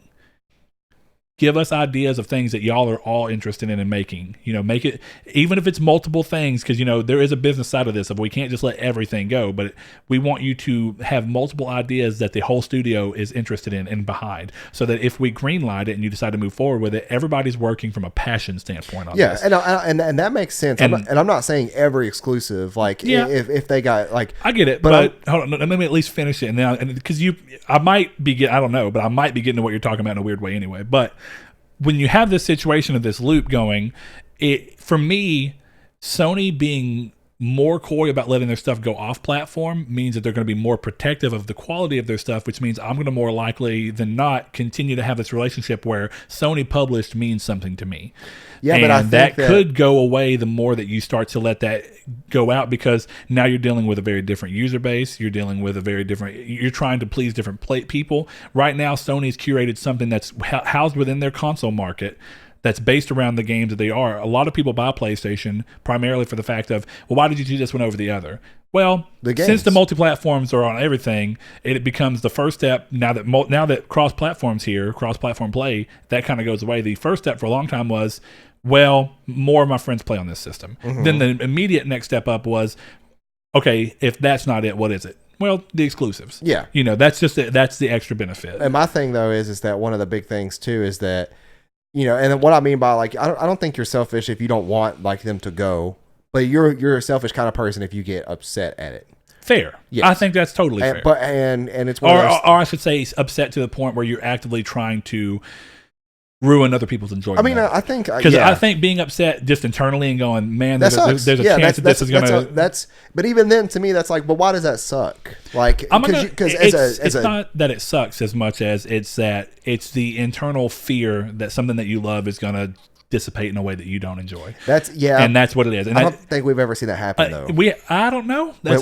give us ideas of things that y'all are all interested in and making. Make it, even if it's multiple things, because there is a business side of this. Of we can't just let everything go, but we want you to have multiple ideas that the whole studio is interested in and behind, so that if we greenlight it and you decide to move forward with it, everybody's working from a passion standpoint on this. And that makes sense. I'm not saying every exclusive, like if they got like, I get it, but hold on, let me at least finish it, and now because I might be I don't know, but I might be getting to what you're talking about in a weird way anyway, but. When you have this situation of this loop going, for me, Sony being more coy about letting their stuff go off platform means that they're going to be more protective of the quality of their stuff, which means I'm going to more likely than not continue to have this relationship where Sony published means something to me. Yeah, but I think that could go away the more that you start to let that go out, because now you're dealing with a very different user base. You're dealing with you're trying to please different people. Right now, Sony's curated something that's housed within their console market that's based around the games that they are. A lot of people buy PlayStation primarily for the fact of, well, why did you choose this one over the other? Well, since the multi-platforms are on everything, it becomes the first step. Now that cross-platform's here, cross-platform play, that kind of goes away. The first step for a long time was, well, more of my friends play on this system. Mm-hmm. Then the immediate next step up was, okay, if that's not it, what is it? Well, the exclusives. Yeah. That's the extra benefit. And my thing, though, is that one of the big things, too, is that, and what I mean by, like, I don't think you're selfish if you don't want, like, them to go, but you're a selfish kind of person if you get upset at it. Fair. Yes. I think that's totally fair. But and it's one or I should say upset to the point where you're actively trying to ruin other people's enjoyment. I mean, I think because I think being upset just internally and going, man, there's a chance that this is going to. But even then, to me, that's like, but why does that suck? Like, because it's not that it sucks as much as it's the internal fear that something that you love is going to dissipate in a way that you don't enjoy. And that's what it is. And I don't think we've ever seen that happen though. I don't know. That's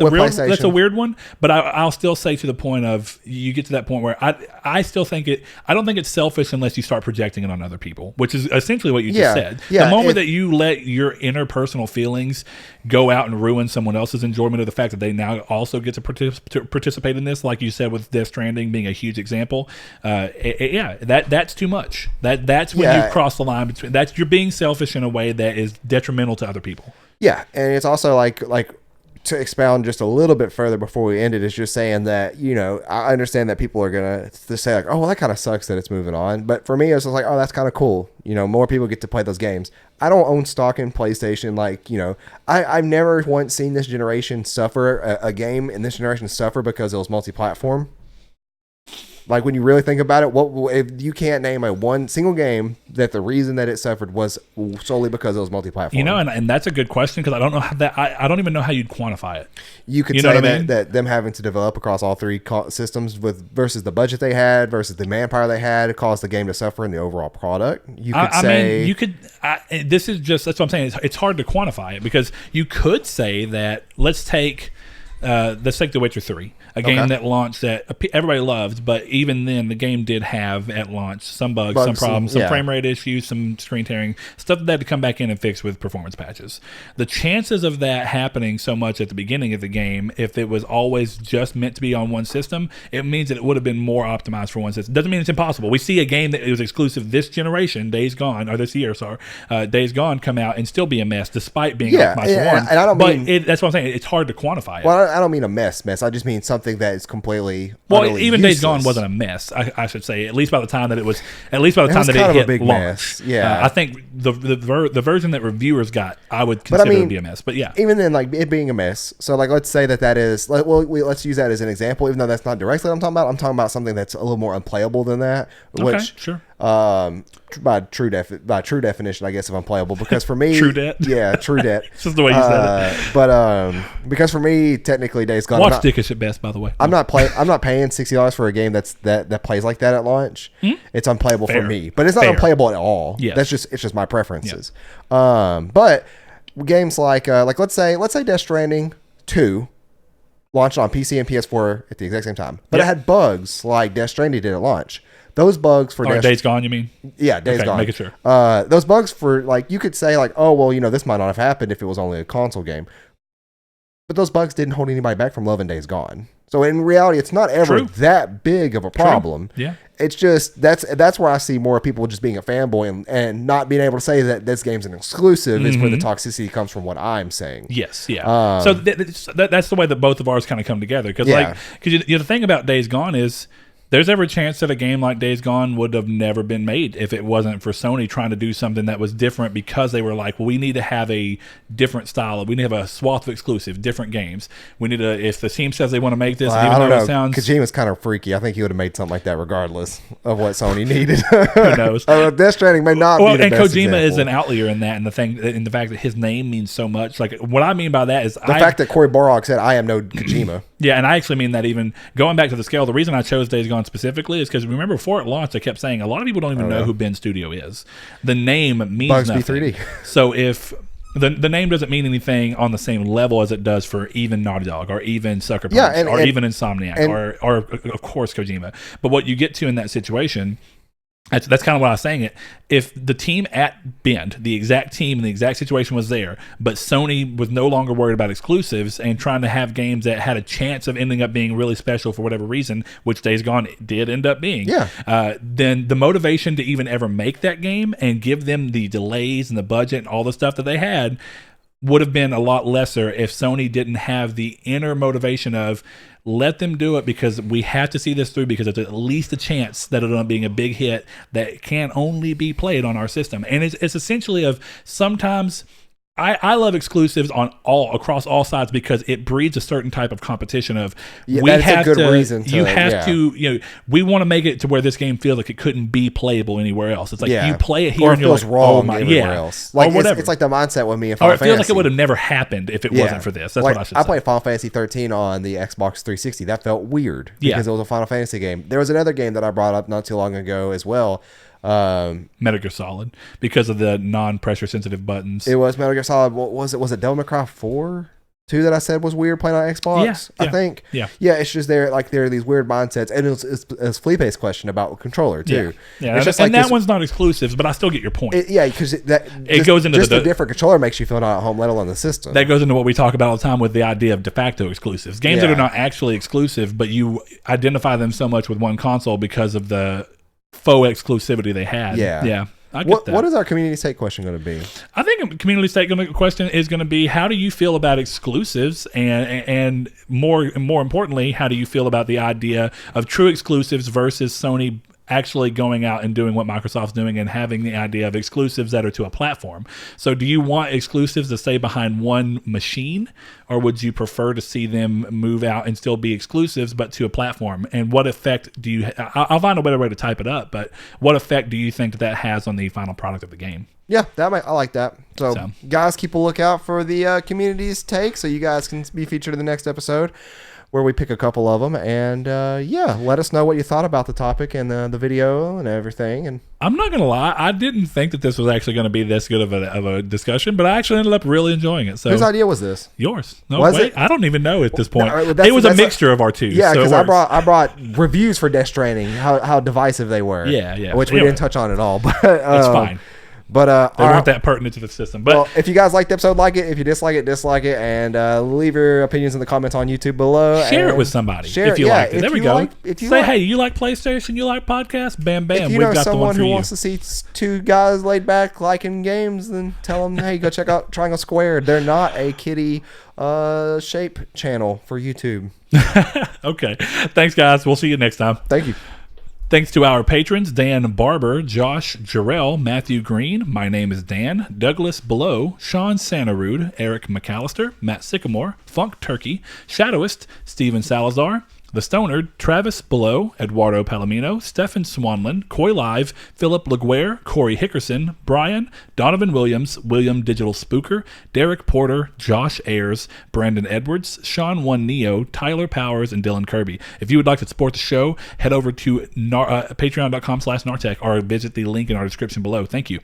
a weird one. But I'll still say to the point of, you get to that point where I still think I don't think it's selfish unless you start projecting it on other people, which is essentially what you just said. Yeah, the moment that you let your interpersonal feelings go out and ruin someone else's enjoyment of the fact that they now also get to participate in this, like you said with Death Stranding being a huge example. That's too much. That's when you cross the line between you're being selfish in a way that is detrimental to other people. Yeah, and it's also like to expound just a little bit further before we end it, is just saying that, I understand that people are going to say like, oh, well, that kind of sucks that it's moving on. But for me, it's just like, oh, that's kind of cool. More people get to play those games. I don't own stock in PlayStation. Like, I've never once seen this generation suffer, a game in this generation suffer because it was multi-platform. Like, when you really think about it, if you can't name a one single game that the reason that it suffered was solely because it was multi-platform? And that's a good question, because I don't know how that. I don't even know how you'd quantify it. You could say that them having to develop across all three systems versus the budget they had versus the manpower they had caused the game to suffer in the overall product. You could that's what I'm saying. It's hard to quantify it, because you could say that let's take The Witcher 3. A game that launched that everybody loved, but even then, the game did have at launch some bugs, some problems, some frame rate issues, some screen tearing, stuff that they had to come back in and fix with performance patches. The chances of that happening so much at the beginning of the game, if it was always just meant to be on one system, it means that it would have been more optimized for one system. Doesn't mean it's impossible. We see a game that it was exclusive this generation, Days Gone, Days Gone come out and still be a mess, despite being optimized for one. And I don't mean, that's what I'm saying. It's hard to quantify it. Well, I don't mean a mess. I just mean something that is completely even useless. Days Gone wasn't a mess. I should say, at least by the time that it hit launch. Yeah, I think the version that reviewers got, I would consider it to be a mess. But yeah, even then, like it being a mess. So like, let's say that is let's use that as an example, even though that's not directly what I'm talking about. I'm talking about something that's a little more unplayable than that. Which sure. By true definition, I guess, of unplayable, because for me, true debt. Yeah, true debt. It's just the way you said it. But because for me, technically, Days Gone. Watch dickish at best, by the way. I'm not paying $60 for a game that plays like that at launch. It's unplayable for me, but it's not unplayable at all. Yeah, it's just my preferences. Yeah. But games like let's say Death Stranding 2 launched on PC and PS4 at the exact same time, but it had bugs like Death Stranding did at launch. Those bugs for Days Gone, you mean? Yeah, Days Gone. Making sure. Those bugs for, like, you could say, like, oh, well, this might not have happened if it was only a console game. but those bugs didn't hold anybody back from loving Days Gone. So in reality, it's not ever that big of a problem. Yeah. It's just that's where I see more people just being a fanboy and not being able to say that this game's an exclusive is where the toxicity comes from what I'm saying. Yes, yeah. So that's the way that both of ours kind of come together. Because the thing about Days Gone is there's ever a chance that a game like Days Gone would have never been made if it wasn't for Sony trying to do something that was different, because they were like, well, we need to have a different style. We need to have a swath of exclusive, different games. We need to, if the team says they want to make this, I don't know. Kojima's kind of freaky. I think he would have made something like that regardless of what Sony needed. Who knows? Death Stranding may not be the best Kojima example. is an outlier in that, and the fact that his name means so much. Like, what I mean by that is the fact that Cory Barlog said, I am no Kojima. Yeah, and I actually mean that, even going back to the scale, the reason I chose Days Gone specifically is because, remember, before it launched, I kept saying a lot of people don't even know who Ben Studio is. The name means nothing. Bugsby 3D. So if the name doesn't mean anything on the same level as it does for even Naughty Dog or even Sucker Punch or even Insomniac or of course Kojima. But what you get to in that situation, that's kind of what I was saying. If the team at Bend, the exact team and the exact situation was there, but Sony was no longer worried about exclusives and trying to have games that had a chance of ending up being really special for whatever reason, which Days Gone did end up being, then the motivation to even ever make that game and give them the delays and the budget and all the stuff that they had would have been a lot lesser if Sony didn't have the inner motivation of, let them do it because we have to see this through, because it's at least a chance that it'll end up being a big hit that can only be played on our system. And it's essentially of, sometimes I love exclusives across all sides, because it breeds a certain type of competition of, we have to, we want to make it to where this game feels like it couldn't be playable anywhere else. It's like you play it here or and it you're feels like, wrong everywhere else. Like, or whatever. It's like the mindset with me in Final Fantasy. Or it feels like it would have never happened if it wasn't for this. That's what I should say. I played Final Fantasy 13 on the Xbox 360. That felt weird because it was a Final Fantasy game. There was another game that I brought up not too long ago as well. Metal Gear Solid, because of the non-pressure sensitive buttons. It was Metal Gear Solid. What was it? Was it Devil May Cry 4? 2 that I said was weird playing on Xbox. I think. Yeah. It's just there are these weird mindsets, and it's Felipe's question about controller too. Yeah. It's just and that one's not exclusive, but I still get your point. Because it goes into a different controller makes you feel not at home, let alone the system. That goes into what we talk about all the time with the idea of de facto exclusives. Games that are not actually exclusive, but you identify them so much with one console because of the faux exclusivity they had. Yeah. I get that. What is our community take question going to be? I think a community take question is going to be, how do you feel about exclusives, and more importantly, how do you feel about the idea of true exclusives versus Sony actually going out and doing what Microsoft's doing and having the idea of exclusives that are to a platform? So do you want exclusives to stay behind one machine, or would you prefer to see them move out and still be exclusives but to a platform? And what effect do you I'll find a better way to type it up, but what effect do you think that has on the final product of the game? Yeah, I like that. So guys, keep a lookout for the community's take, so you guys can be featured in the next episode, where we pick a couple of them, and let us know what you thought about the topic and the video and everything. And I'm not gonna lie, I didn't think that this was actually going to be this good of a discussion, but I actually ended up really enjoying it. So whose idea was this? Yours? No, was it? I don't even know at this point. It was a mixture of our two. Yeah, because I brought reviews for Death Stranding, how divisive they were. Yeah. Which we didn't touch on at all, but it's fine. But they weren't that pertinent to the system. But if you guys liked the episode, like it. If you dislike it, dislike it. And leave your opinions in the comments on YouTube below. Share it with somebody if you like it. There we go. Hey, you like PlayStation? You like podcasts? Bam, bam. If you know someone who wants to see two guys laid back liking games, then tell them, hey, go check out Triangle Squared. They're not a kitty shape channel for YouTube. Okay. Thanks, guys. We'll see you next time. Thank you. Thanks to our patrons, Dan Barber, Josh Jarrell, Matthew Green, My Name is Dan, Douglas Below, Sean Santarude, Eric McAllister, Matt Sycamore, Funk Turkey, Shadowist, Steven Salazar, The Stonard, Travis Below, Eduardo Palomino, Stefan Swanlin, Coy Live, Philip Laguerre, Corey Hickerson, Brian, Donovan Williams, William Digital Spooker, Derek Porter, Josh Ayers, Brandon Edwards, Sean One Neo, Tyler Powers, and Dylan Kirby. If you would like to support the show, head over to patreon.com/Nartech or visit the link in our description below. Thank you.